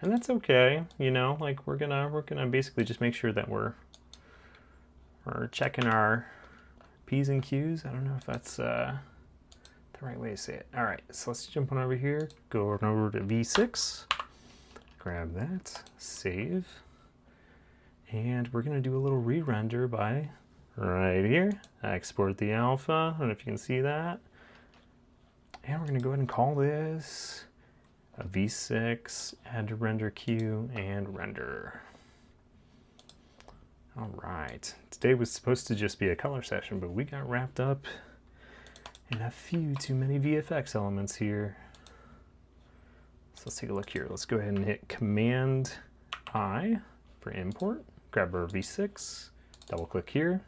And that's okay, you know, like we're gonna basically just make sure that we're checking our P's and Q's. I don't know if that's the right way to say it. All right, so let's jump on over here, go on over to V6, grab that, save, and we're gonna do a little re-render by right here. Export the alpha, I don't know if you can see that. And we're gonna go ahead and call this a V6, add to render queue, and render. All right, today was supposed to just be a color session, but we got wrapped up in a few too many VFX elements here. So let's take a look here. Let's go ahead and hit Command I for import, grab our V6, double click here,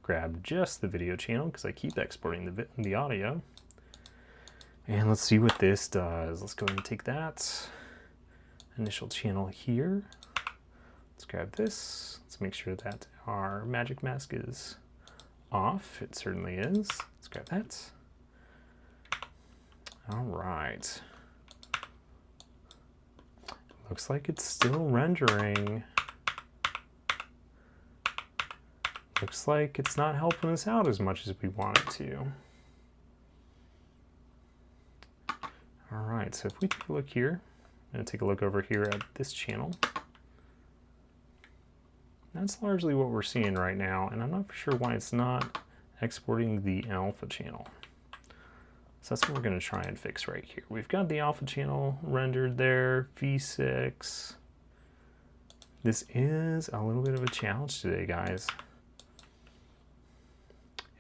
grab just the video channel because I keep exporting the audio. And let's see what this does. Let's go ahead and take that initial channel here. Let's grab this. Let's make sure that our magic mask is off. It certainly is. Let's grab that. All right. Looks like it's still rendering. Looks like it's not helping us out as much as we want it to. All right, so if we take a look here, and take a look over here at this channel, that's largely what we're seeing right now, and I'm not for sure why it's not exporting the alpha channel. So that's what we're gonna try and fix right here. We've got the alpha channel rendered there, V6. This is a little bit of a challenge today, guys.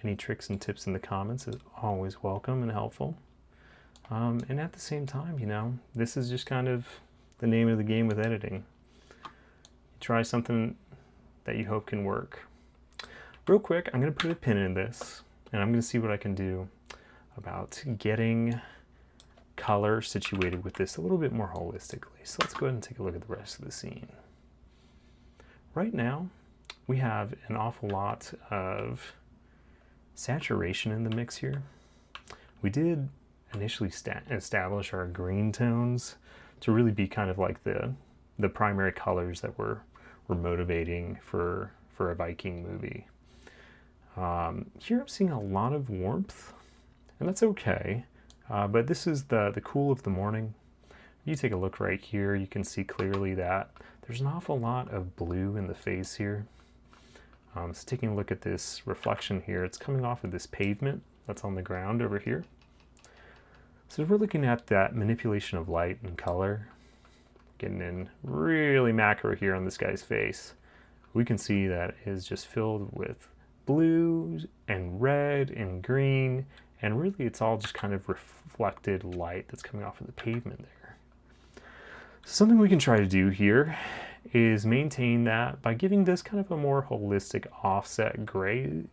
Any tricks and tips in the comments is always welcome and helpful. And at the same time, you know, this is just kind of the name of the game with editing. Try something that you hope can work. Real quick, I'm going to put a pin in this, and I'm going to see what I can do about getting color situated with this a little bit more holistically. So let's go ahead and take a look at the rest of the scene. Right now, we have an awful lot of saturation in the mix here. We did initially establish our green tones to really be kind of like the primary colors that were motivating for a Viking movie. Here I'm seeing a lot of warmth, and that's okay, but this is the cool of the morning. You take a look right here, you can see clearly that there's an awful lot of blue in the face here. So taking a look at this reflection here, it's coming off of this pavement that's on the ground over here. So we're looking at that manipulation of light and color, getting in really macro here on this guy's face. We can see that it is just filled with blue and red and green, and really it's all just kind of reflected light that's coming off of the pavement there. So something we can try to do here is maintain that by giving this kind of a more holistic offset grade.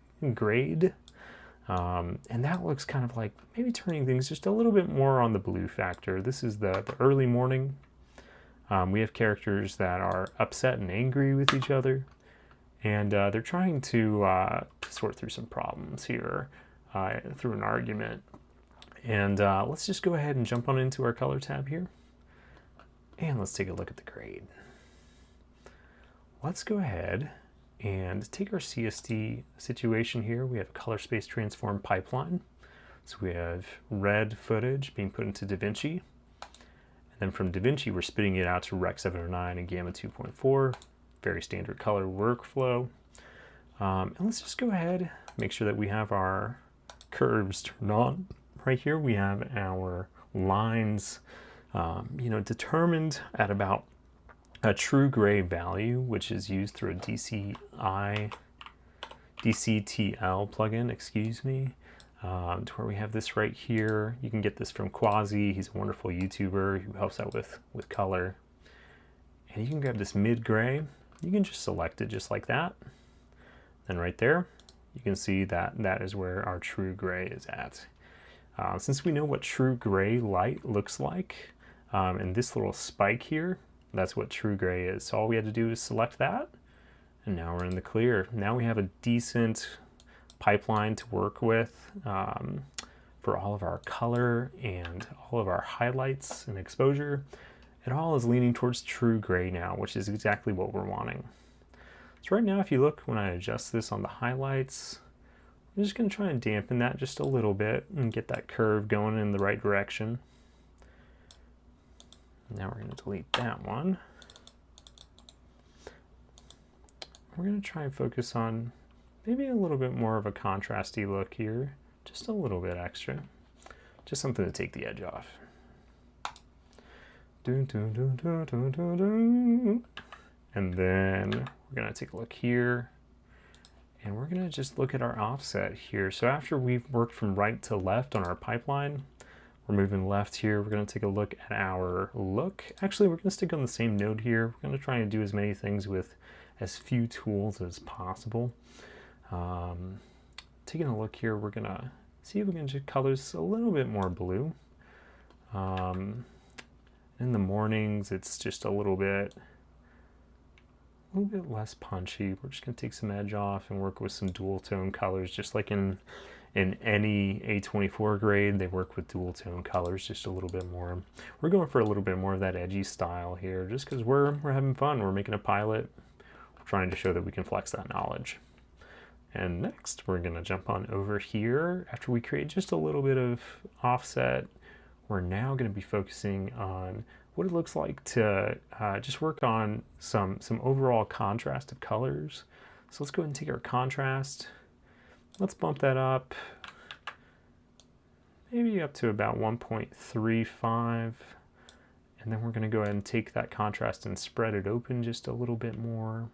And that looks kind of like maybe turning things just a little bit more on the blue factor. This is the early morning. We have characters that are upset and angry with each other, and they're trying to sort through some problems here through an argument. And let's just go ahead and jump on into our color tab here, and let's take a look at the grade. Let's go ahead and take our CST situation here. We have a color space transform pipeline. So we have red footage being put into DaVinci. And then from DaVinci, we're spitting it out to Rec 709 and Gamma 2.4. Very standard color workflow. And let's just go ahead, make sure that we have our curves turned on. Right here, we have our lines, determined at about a true gray value, which is used through a DCTL plugin, to where we have this right here. You can get this from Quasi. He's a wonderful YouTuber who helps out with color. And you can grab this mid-gray. You can just select it just like that. And right there, you can see that that is where our true gray is at. Since we know what true gray light looks like, and this little spike here, that's what true gray is. So all we had to do is select that, and now we're in the clear. Now we have a decent pipeline to work with for all of our color and all of our highlights and exposure. It all is leaning towards true gray now, which is exactly what we're wanting. So right now, if you look, when I adjust this on the highlights, I'm just going to try and dampen that just a little bit and get that curve going in the right direction. Now we're going to delete that one. We're going to try and focus on maybe a little bit more of a contrasty look here, just a little bit extra, just something to take the edge off. And then we're going to take a look here, and we're going to just look at our offset here. So after we've worked from right to left on our pipeline, we're moving left here. We're going to take a look at our look. Actually, we're going to stick on the same node here. We're going to try and do as many things with as few tools as possible. Taking a look here, we're going to see if we can just color this a little bit more blue. In the mornings, it's just a little bit less punchy. We're just going to take some edge off and work with some dual tone colors, just like in any A24 grade, they work with dual tone colors just a little bit more. We're going for a little bit more of that edgy style here, just because we're having fun. We're making a pilot. We're trying to show that we can flex that knowledge. And next, we're going to jump on over here. After we create just a little bit of offset, we're now going to be focusing on what it looks like to just work on some overall contrast of colors. So let's go ahead and take our contrast. Let's bump that up, maybe up to about 1.35. And then we're going to go ahead and take that contrast and spread it open just a little bit more.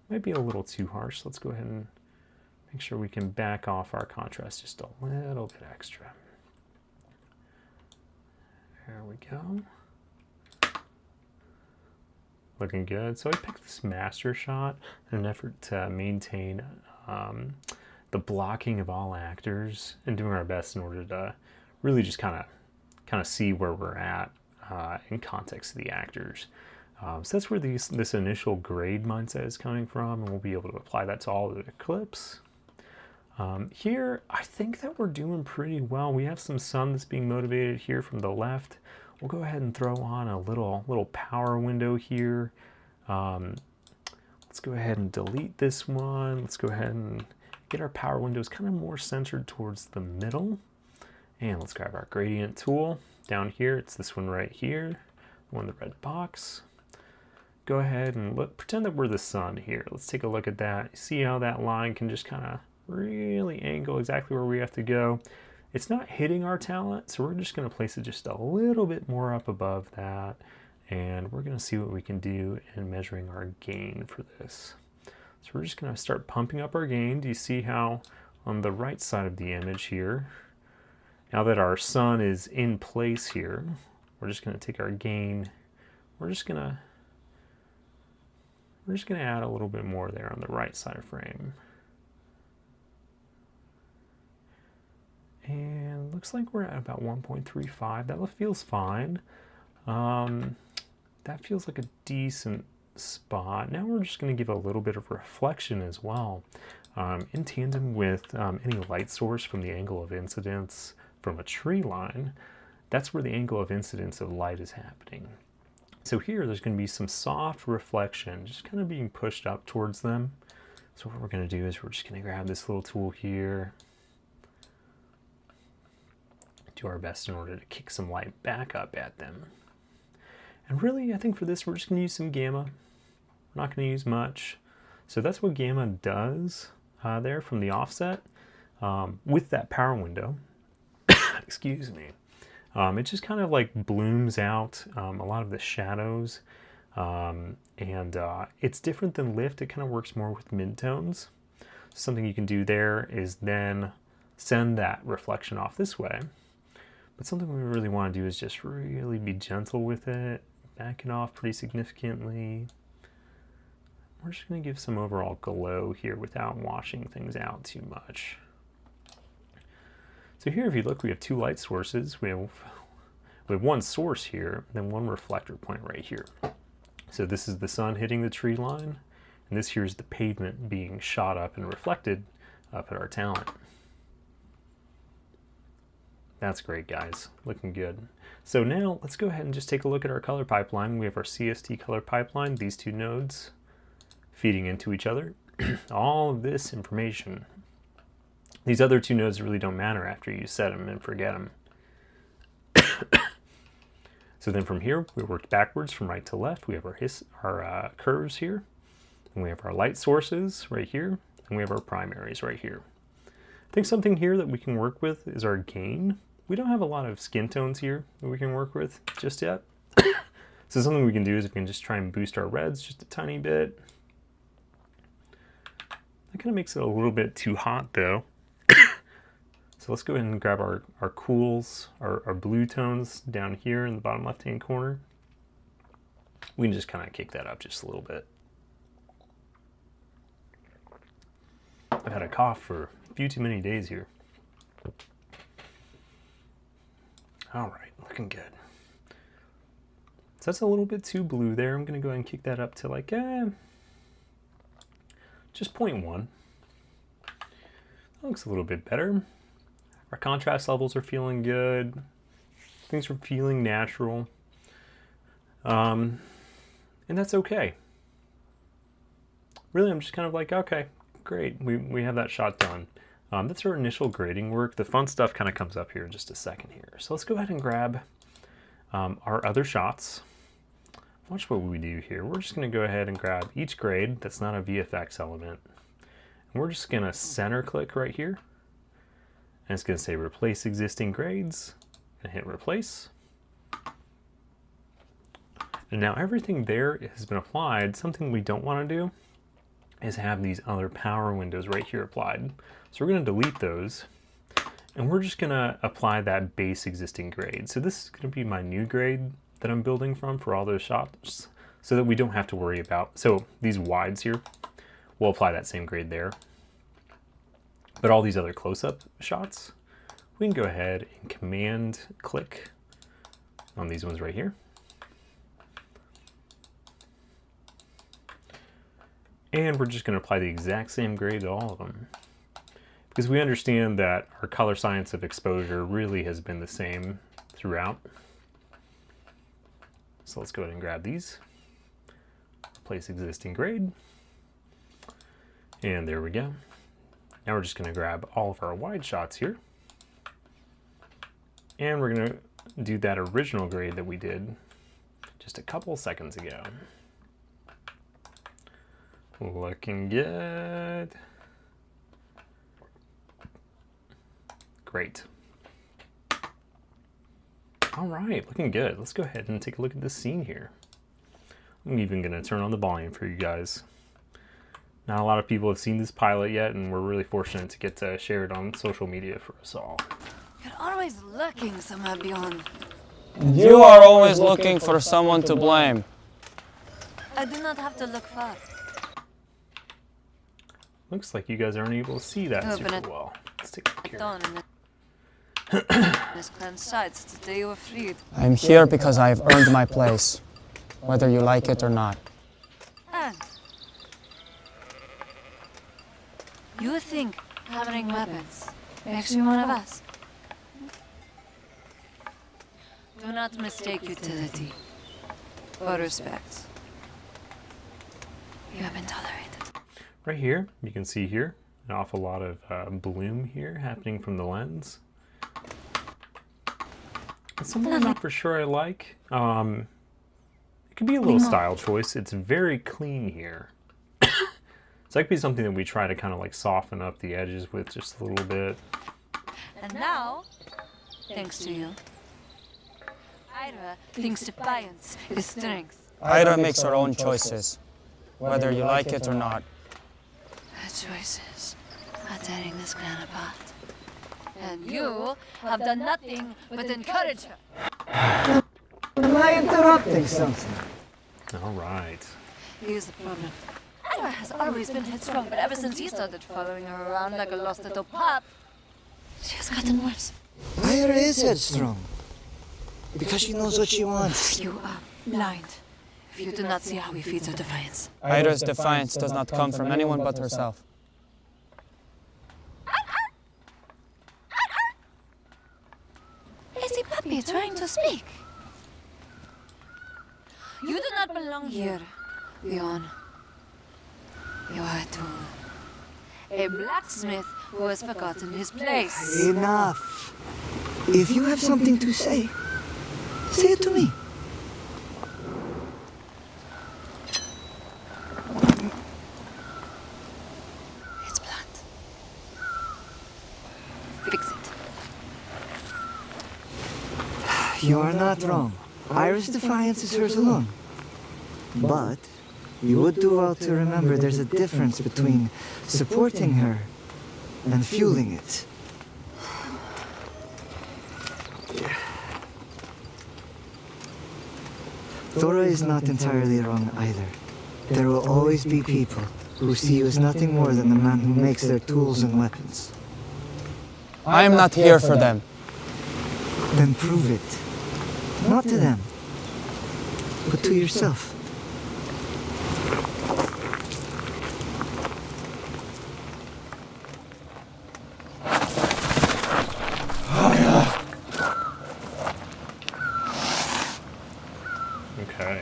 Might be a little too harsh. Let's go ahead and make sure we can back off our contrast just a little bit extra. There we go. Looking good. So I picked this master shot in an effort to maintain the blocking of all actors and doing our best in order to really just kind of see where we're at in context of the actors. So that's where this initial grade mindset is coming from, and we'll be able to apply that to all the clips. Here, I think that we're doing pretty well. We have some sun that's being motivated here from the left. We'll go ahead and throw on a little power window here. Let's go ahead and delete this one. Let's go ahead and get our power windows kind of more centered towards the middle. And let's grab our gradient tool down here. It's this one right here, the one in the red box. Go ahead and pretend that we're the sun here. Let's take a look at that. See how that line can just kind of really angle exactly where we have to go. It's not hitting our talent, so we're just going to place it just a little bit more up above that, and we're going to see what we can do in measuring our gain for this. So we're just going to start pumping up our gain. Do you see how on the right side of the image here, now that our sun is in place here, we're just going to take our gain, we're just going to add a little bit more there on the right side of frame. And looks like we're at about 1.35. That feels fine. That feels like a decent spot. Now we're just going to give a little bit of reflection as well. In tandem with any light source from the angle of incidence from a tree line, that's where the angle of incidence of light is happening. So here, there's going to be some soft reflection, just kind of being pushed up towards them. So what we're going to do is we're just going to grab this little tool here, do our best in order to kick some light back up at them. And really, I think for this, we're just going to use some gamma. We're not going to use much. So that's what gamma does there from the offset with that power window. Excuse me. It just kind of like blooms out a lot of the shadows, and it's different than lift. It kind of works more with midtones. Something you can do there is then send that reflection off this way. But something we really want to do is just really be gentle with it, back it off pretty significantly. We're just going to give some overall glow here without washing things out too much. So here, if you look, we have two light sources. We have one source here, and then one reflector point right here. So this is the sun hitting the tree line, and this here is the pavement being shot up and reflected up at our talent. That's great, guys. Looking good. So now let's go ahead and just take a look at our color pipeline. We have our CST color pipeline, these two nodes feeding into each other. All of this information. These other two nodes really don't matter after you set them and forget them. So then from here, we worked backwards from right to left. We have our curves here, and we have our light sources right here, and we have our primaries right here. I think something here that we can work with is our gain. We don't have a lot of skin tones here that we can work with just yet. So something we can do is we can just try and boost our reds just a tiny bit. That kind of makes it a little bit too hot though. So let's go ahead and grab our cools, our blue tones down here in the bottom left-hand corner. We can just kind of kick that up just a little bit. I've had a cough for a few too many days here. All right, looking good. So that's a little bit too blue there. I'm going to go ahead and kick that up to like just 0.1. That looks a little bit better. Our contrast levels are feeling good. Things are feeling natural. And that's okay. Really, I'm just kind of like, okay, great. We have that shot done. That's our initial grading work. The fun stuff kind of comes up here in just a second here. So let's go ahead and grab our other shots. Watch what we do here. We're just going to go ahead and grab each grade that's not a VFX element. And we're just going to center click right here. And it's going to say replace existing grades. And hit replace. And now everything there has been applied. Something we don't want to do is have these other power windows right here applied. So we're going to delete those. And we're just going to apply that base existing grade. So this is going to be my new grade that I'm building from for all those shots, so that we don't have to worry about, so these wides here, we'll apply that same grade there. But all these other close-up shots, we can go ahead and command click on these ones right here. And we're just going to apply the exact same grade to all of them, because we understand that our color science of exposure really has been the same throughout. So let's go ahead and grab these, replace existing grade, and there we go. Now we're just going to grab all of our wide shots here, and we're going to do that original grade that we did just a couple seconds ago. Looking good. Great. All right, looking good. Let's go ahead and take a look at this scene here. I'm even gonna turn on the volume for you guys. Not a lot of people have seen this pilot yet, and we're really fortunate to get to share it on social media for us all. You're always looking somewhere beyond. You are always looking for someone to blame. I do not have to look far. Looks like you guys aren't able to see that Open super it. well. Let's take a look here. Dawn in this clan's sights the day you were freed. I'm here because I've earned my place, whether you like it or not. And you think hammering weapons makes you one of us? Do not mistake utility for respect. You have been tolerated. Right here, you can see here an awful lot of bloom here happening from the lens. It's something I'm not for sure I like. It could be a little style choice. It's very clean here. So that could be something that we try to kind of like soften up the edges with just a little bit. And now, thanks to you, Ira thinks defiance is strength. Ira makes her own choices, whether you like it or not. Her choices are tearing this clan apart. And you have done nothing but encourage her. Am I interrupting something? All right. Here's the problem. Ira has always been headstrong, but ever since he started following her around like a lost little pup, she has gotten worse. Ira is headstrong. Because she knows what she wants. You are blind if you do not see how he feeds her defiance. Ira's defiance does not come from anyone but herself. Is the puppy trying to speak? You do not belong here, Leon. You are a tool. A blacksmith who has forgotten his place. Enough. If you have something to say, say it to me. It's blunt. Fix it. You are not wrong. Ira's defiance is hers alone. But you would do well to remember there's a difference between supporting her and fueling it. Thora is not entirely wrong either. There will always be people who see you as nothing more than the man who makes their tools and weapons. I am not here for them. Then prove it. Not to them, but to yourself. Okay.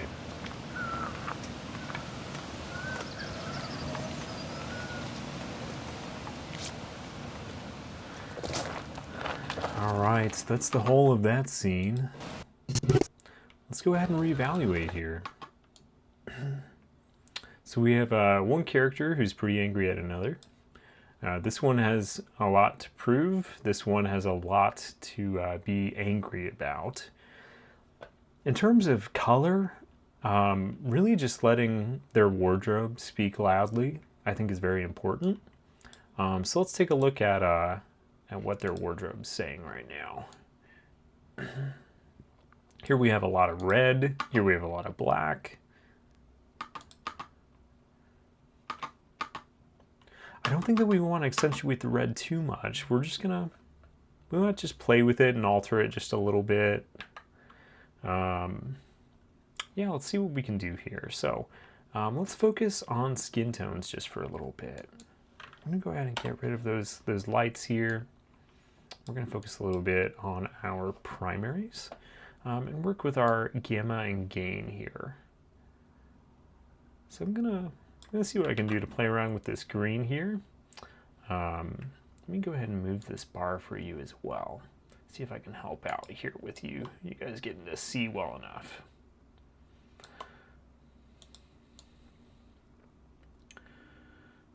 All right, so that's the whole of that scene. Let's go ahead and reevaluate here. So we have one character who's pretty angry at another. This one has a lot to prove. This one has a lot to be angry about. In terms of color, really just letting their wardrobe speak loudly, I think is very important. So let's take a look at what their wardrobe's saying right now. Here we have a lot of red. Here we have a lot of black. I don't think that we want to accentuate the red too much. We want to just play with it and alter it just a little bit. Yeah, let's see what we can do here. So let's focus on skin tones just for a little bit. I'm gonna go ahead and get rid of those lights here. We're gonna focus a little bit on our primaries and work with our gamma and gain here. So I'm gonna see what I can do to play around with this green here. Let me go ahead and move this bar for you as well. See if I can help out here with you. You guys getting to see well enough.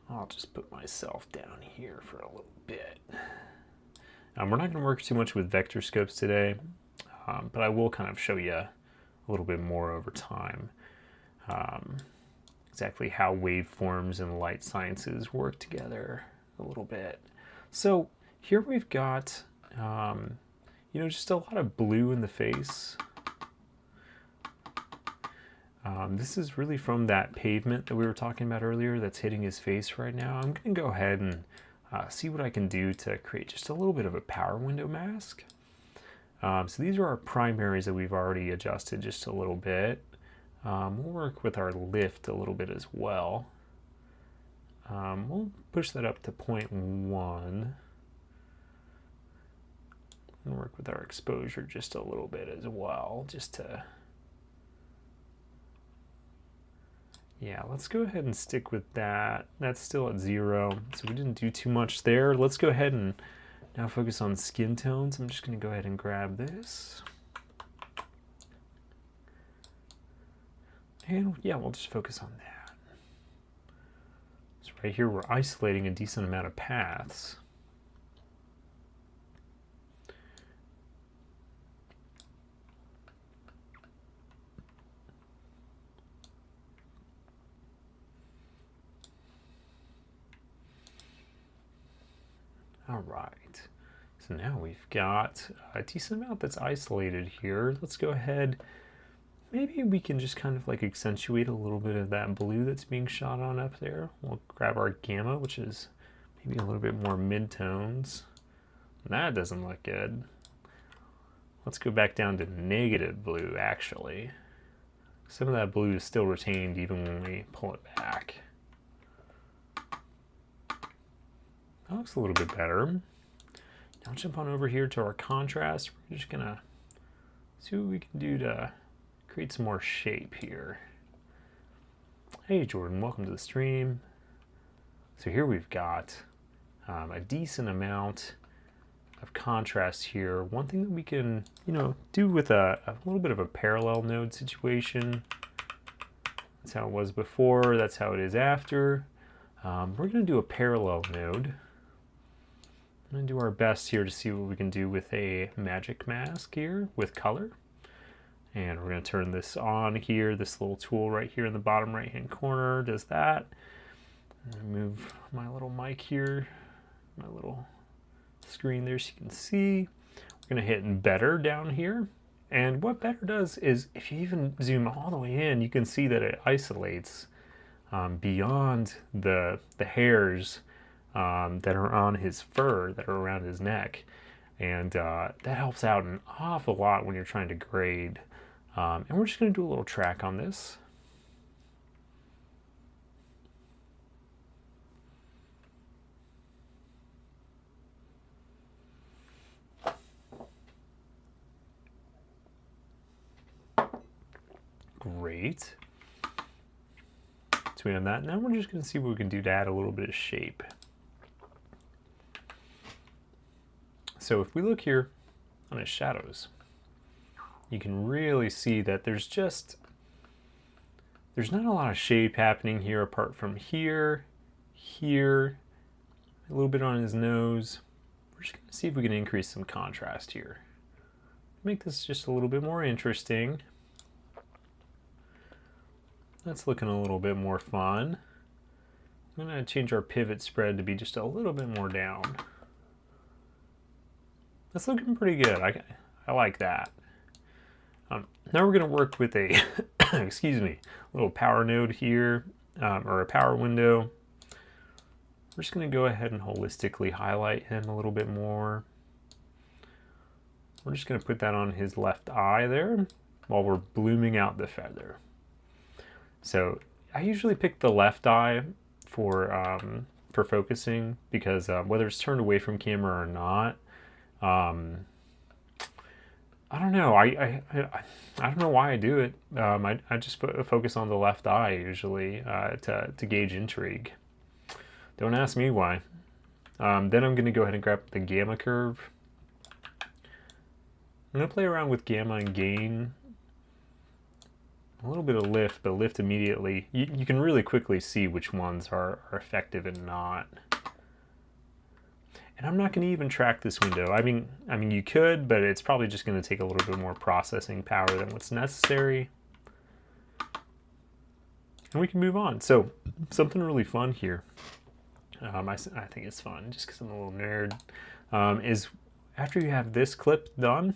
I'll just put myself down here for a little bit. We're not going to work too much with vector scopes today, but I will kind of show you a little bit more over time. Exactly how waveforms and light sciences work together a little bit. So here we've got, just a lot of blue in the face. This is really from that pavement that we were talking about earlier that's hitting his face right now. I'm going to go ahead and see what I can do to create just a little bit of a power window mask. So these are our primaries that we've already adjusted just a little bit. We'll work with our lift a little bit as well. We'll push that up to 0.1. And work with our exposure just a little bit as well, just to Yeah, let's go ahead and stick with that. That's still at 0, so we didn't do too much there. Let's go ahead and now focus on skin tones. I'm just going to go ahead and grab this. And yeah, we'll just focus on that. So right here, we're isolating a decent amount of paths. All right, so now we've got a decent amount that's isolated here. Let's go ahead. Maybe we can just kind of like accentuate a little bit of that blue that's being shot on up there. We'll grab our gamma, which is maybe a little bit more mid-tones. That doesn't look good. Let's go back down to negative blue, actually. Some of that blue is still retained even when we pull it back. That looks a little bit better. Now jump on over here to our contrast. We're just gonna see what we can do to create some more shape here. Hey Jordan, welcome to the stream. So here we've got a decent amount of contrast here. One thing that we can, do with a little bit of a parallel node situation. That's how it was before, that's how it is after. We're gonna do a parallel node. I'm going to do our best here to see what we can do with a magic mask here with color. And we're going to turn this on here. This little tool right here in the bottom right hand corner does that. Move my little mic here, my little screen there so you can see. We're going to hit better down here. And what better does is if you even zoom all the way in, you can see that it isolates beyond the hairs that are on his fur, that are around his neck. And that helps out an awful lot when you're trying to grade. And we're just going to do a little track on this. Great. So we have that. Now we're just going to see what we can do to add a little bit of shape. So if we look here on his shadows, you can really see that there's not a lot of shape happening here apart from here, a little bit on his nose. We're just going to see if we can increase some contrast here. Make this just a little bit more interesting. That's looking a little bit more fun. I'm going to change our pivot spread to be just a little bit more down. That's looking pretty good. I like that. Now we're going to work with a, excuse me, little power node here, or a power window. We're just going to go ahead and holistically highlight him a little bit more. We're just going to put that on his left eye there while we're blooming out the feather. So I usually pick the left eye for focusing because whether it's turned away from camera or not, I don't know. I don't know why I do it. I just focus on the left eye usually to gauge intrigue. Don't ask me why. Then I'm going to go ahead and grab the gamma curve. I'm going to play around with gamma and gain. A little bit of lift, but lift immediately. You can really quickly see which ones are effective and not. And I'm not going to even track this window. I mean you could, but it's probably just going to take a little bit more processing power than what's necessary. And we can move on. So something really fun here. I think it's fun just because I'm a little nerd. Is after you have this clip done,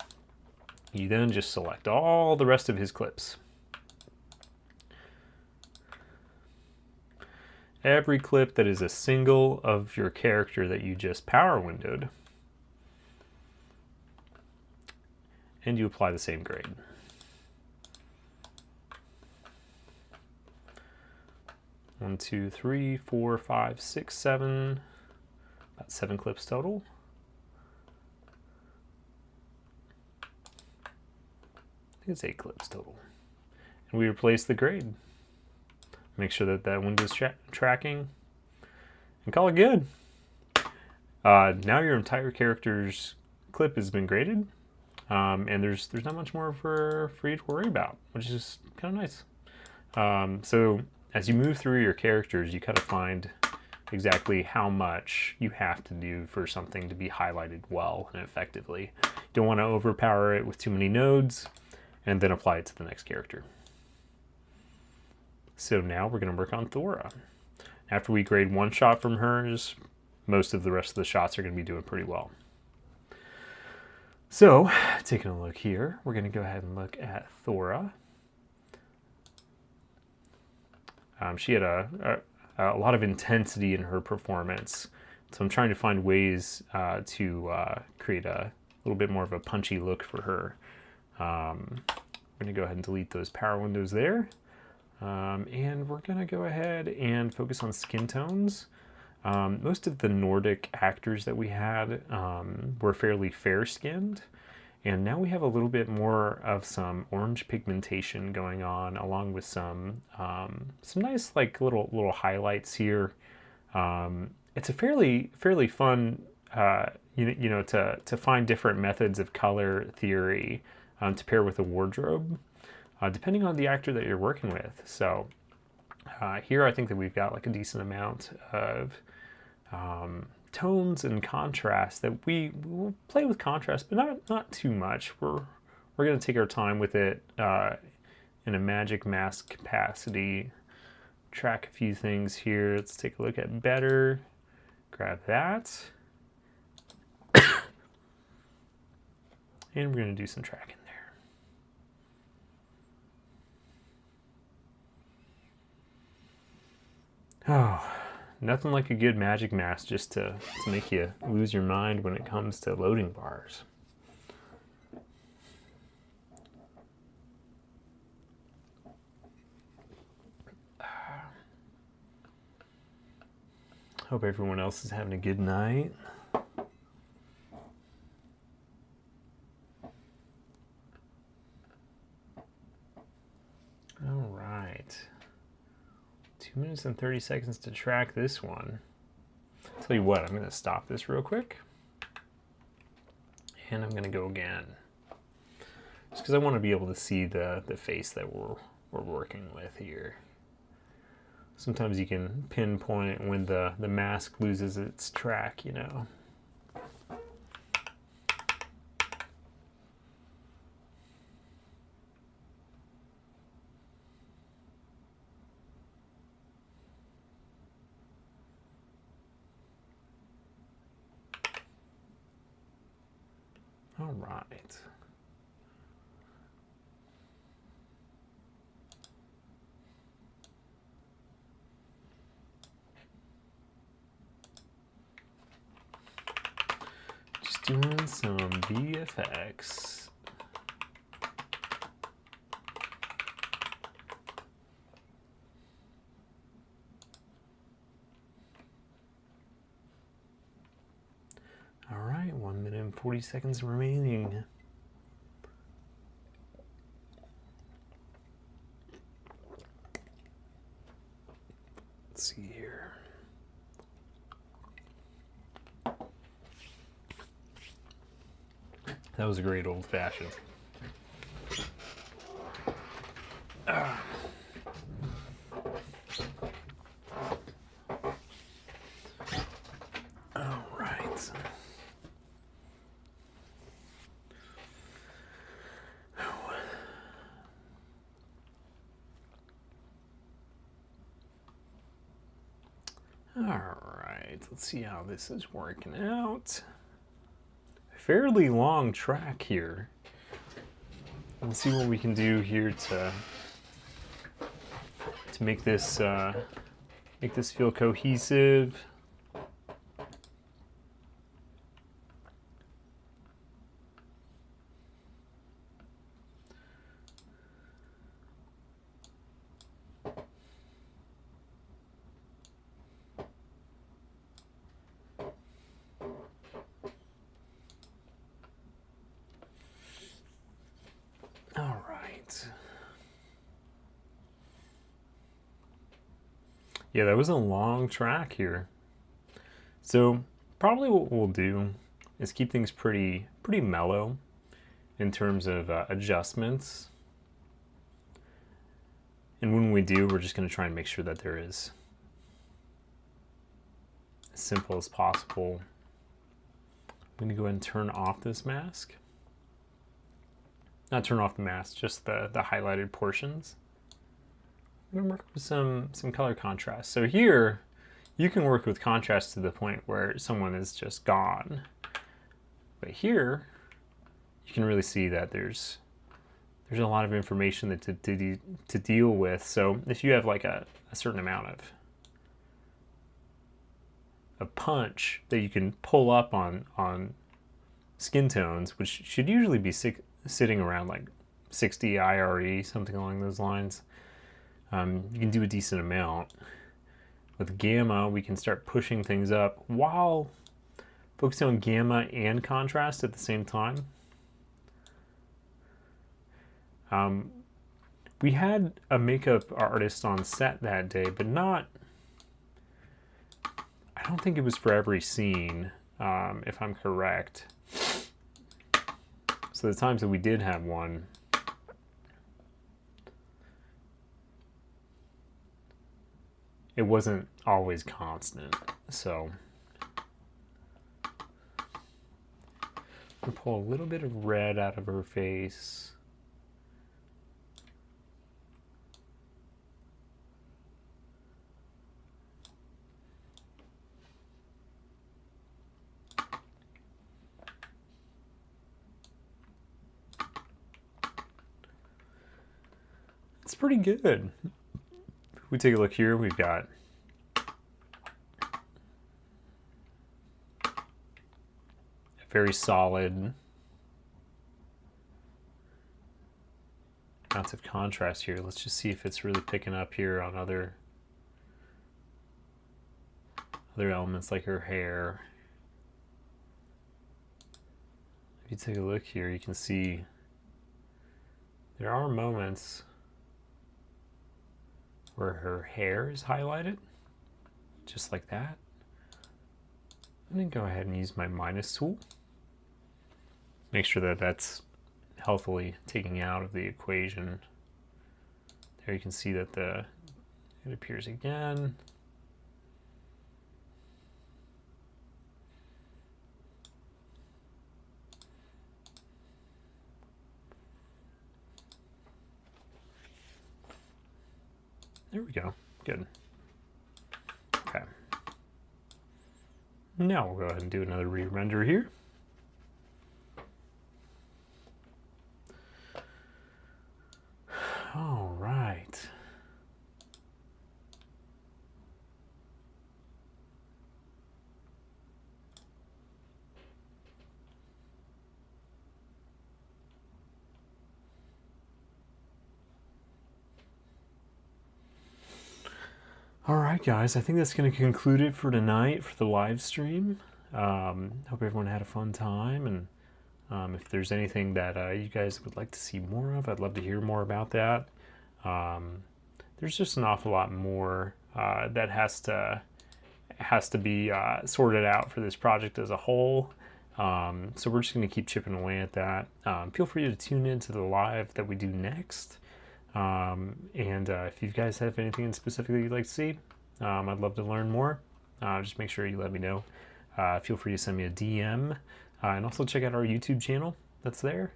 you then just select all the rest of his clips. Every clip that is a single of your character that you just power windowed. And you apply the same grade. One, two, three, four, five, six, seven. About 7 clips total. I think it's 8 clips total. And we replace the grade. Make sure that that window's tracking, and call it good. Now your entire character's clip has been graded, and there's not much more for you to worry about, which is kind of nice. So as you move through your characters, you kind of find exactly how much you have to do for something to be highlighted well and effectively. You don't want to overpower it with too many nodes, and then apply it to the next character. So now we're going to work on Thora. After we grade one shot from hers, most of the rest of the shots are going to be doing pretty well. So, taking a look here, we're going to go ahead and look at Thora. She had a lot of intensity in her performance, so I'm trying to find ways to create a little bit more of a punchy look for her. I'm going to go ahead and delete those power windows there. And we're going to go ahead and focus on skin tones. Most of the Nordic actors that we had were fairly fair-skinned, and now we have a little bit more of some orange pigmentation going on, along with some nice like little highlights here. It's a fairly fun you know to find different methods of color theory to pair with a wardrobe, depending on the actor that you're working with. So here I think that we've got like a decent amount of tones and contrast that we will play with contrast, but not too much. We're going to take our time with it in a magic mask capacity. Track a few things here. Let's take a look at better. Grab that. And we're going to do some tracking there. Oh, nothing like a good magic mask just to make you lose your mind when it comes to loading bars. Hope everyone else is having a good night. All right. 2 minutes and 30 seconds to track this one. Tell you what, I'm going to stop this real quick. And I'm going to go again. Just because I want to be able to see the face that we're working with here. Sometimes you can pinpoint when the mask loses its track, you know. All right. Just doing some VFX. All right, 1 minute and 40 seconds remaining. Let's see here. That was a great old fashioned. All right. All right, let's see how this is working out. Fairly long track here. Let's see what we can do here to make this feel cohesive. All right. Yeah, that was a long track here. So probably what we'll do is keep things pretty mellow in terms of adjustments. And when we do, we're just going to try and make sure that there is as simple as possible. I'm going to go ahead and turn off this mask. Not turn off the mask, just the highlighted portions. I'm going to work with some color contrast. So here, you can work with contrast to the point where someone is just gone. But here, you can really see that there's a lot of information that to deal with. So if you have like a certain amount of a punch that you can pull up on skin tones, which should usually be sitting around like 60 IRE, something along those lines. You can do a decent amount. With gamma, we can start pushing things up while focusing on gamma and contrast at the same time. We had a makeup artist on set that day, but I don't think it was for every scene, if I'm correct. So the times that we did have one, it wasn't always constant. So I'll pull a little bit of red out of her face. It's pretty good. If we take a look here, we've got a very solid amounts of contrast here. Let's just see if it's really picking up here on other elements like her hair. If you take a look here, you can see there are moments where her hair is highlighted, just like that. I'm going to go ahead and use my minus tool. Make sure that that's healthily taking out of the equation. There you can see that it appears again. There we go. Good. Okay. Now we'll go ahead and do another re-render here. All right. All right, guys, I think that's going to conclude it for tonight for the live stream. Hope everyone had a fun time, and if there's anything that you guys would like to see more of, I'd love to hear more about that. There's just an awful lot more that has to be sorted out for this project as a whole. So we're just going to keep chipping away at that. Feel free to tune in to the live that we do next. If you guys have anything in specific that you'd like to see, I'd love to learn more. Just make sure you let me know. Feel free to send me a DM, and also check out our YouTube channel that's there.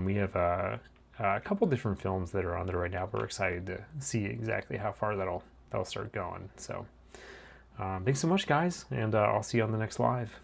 We have a couple different films that are on there right now. We're excited to see exactly how far that'll start going. So thanks so much, guys, and I'll see you on the next live.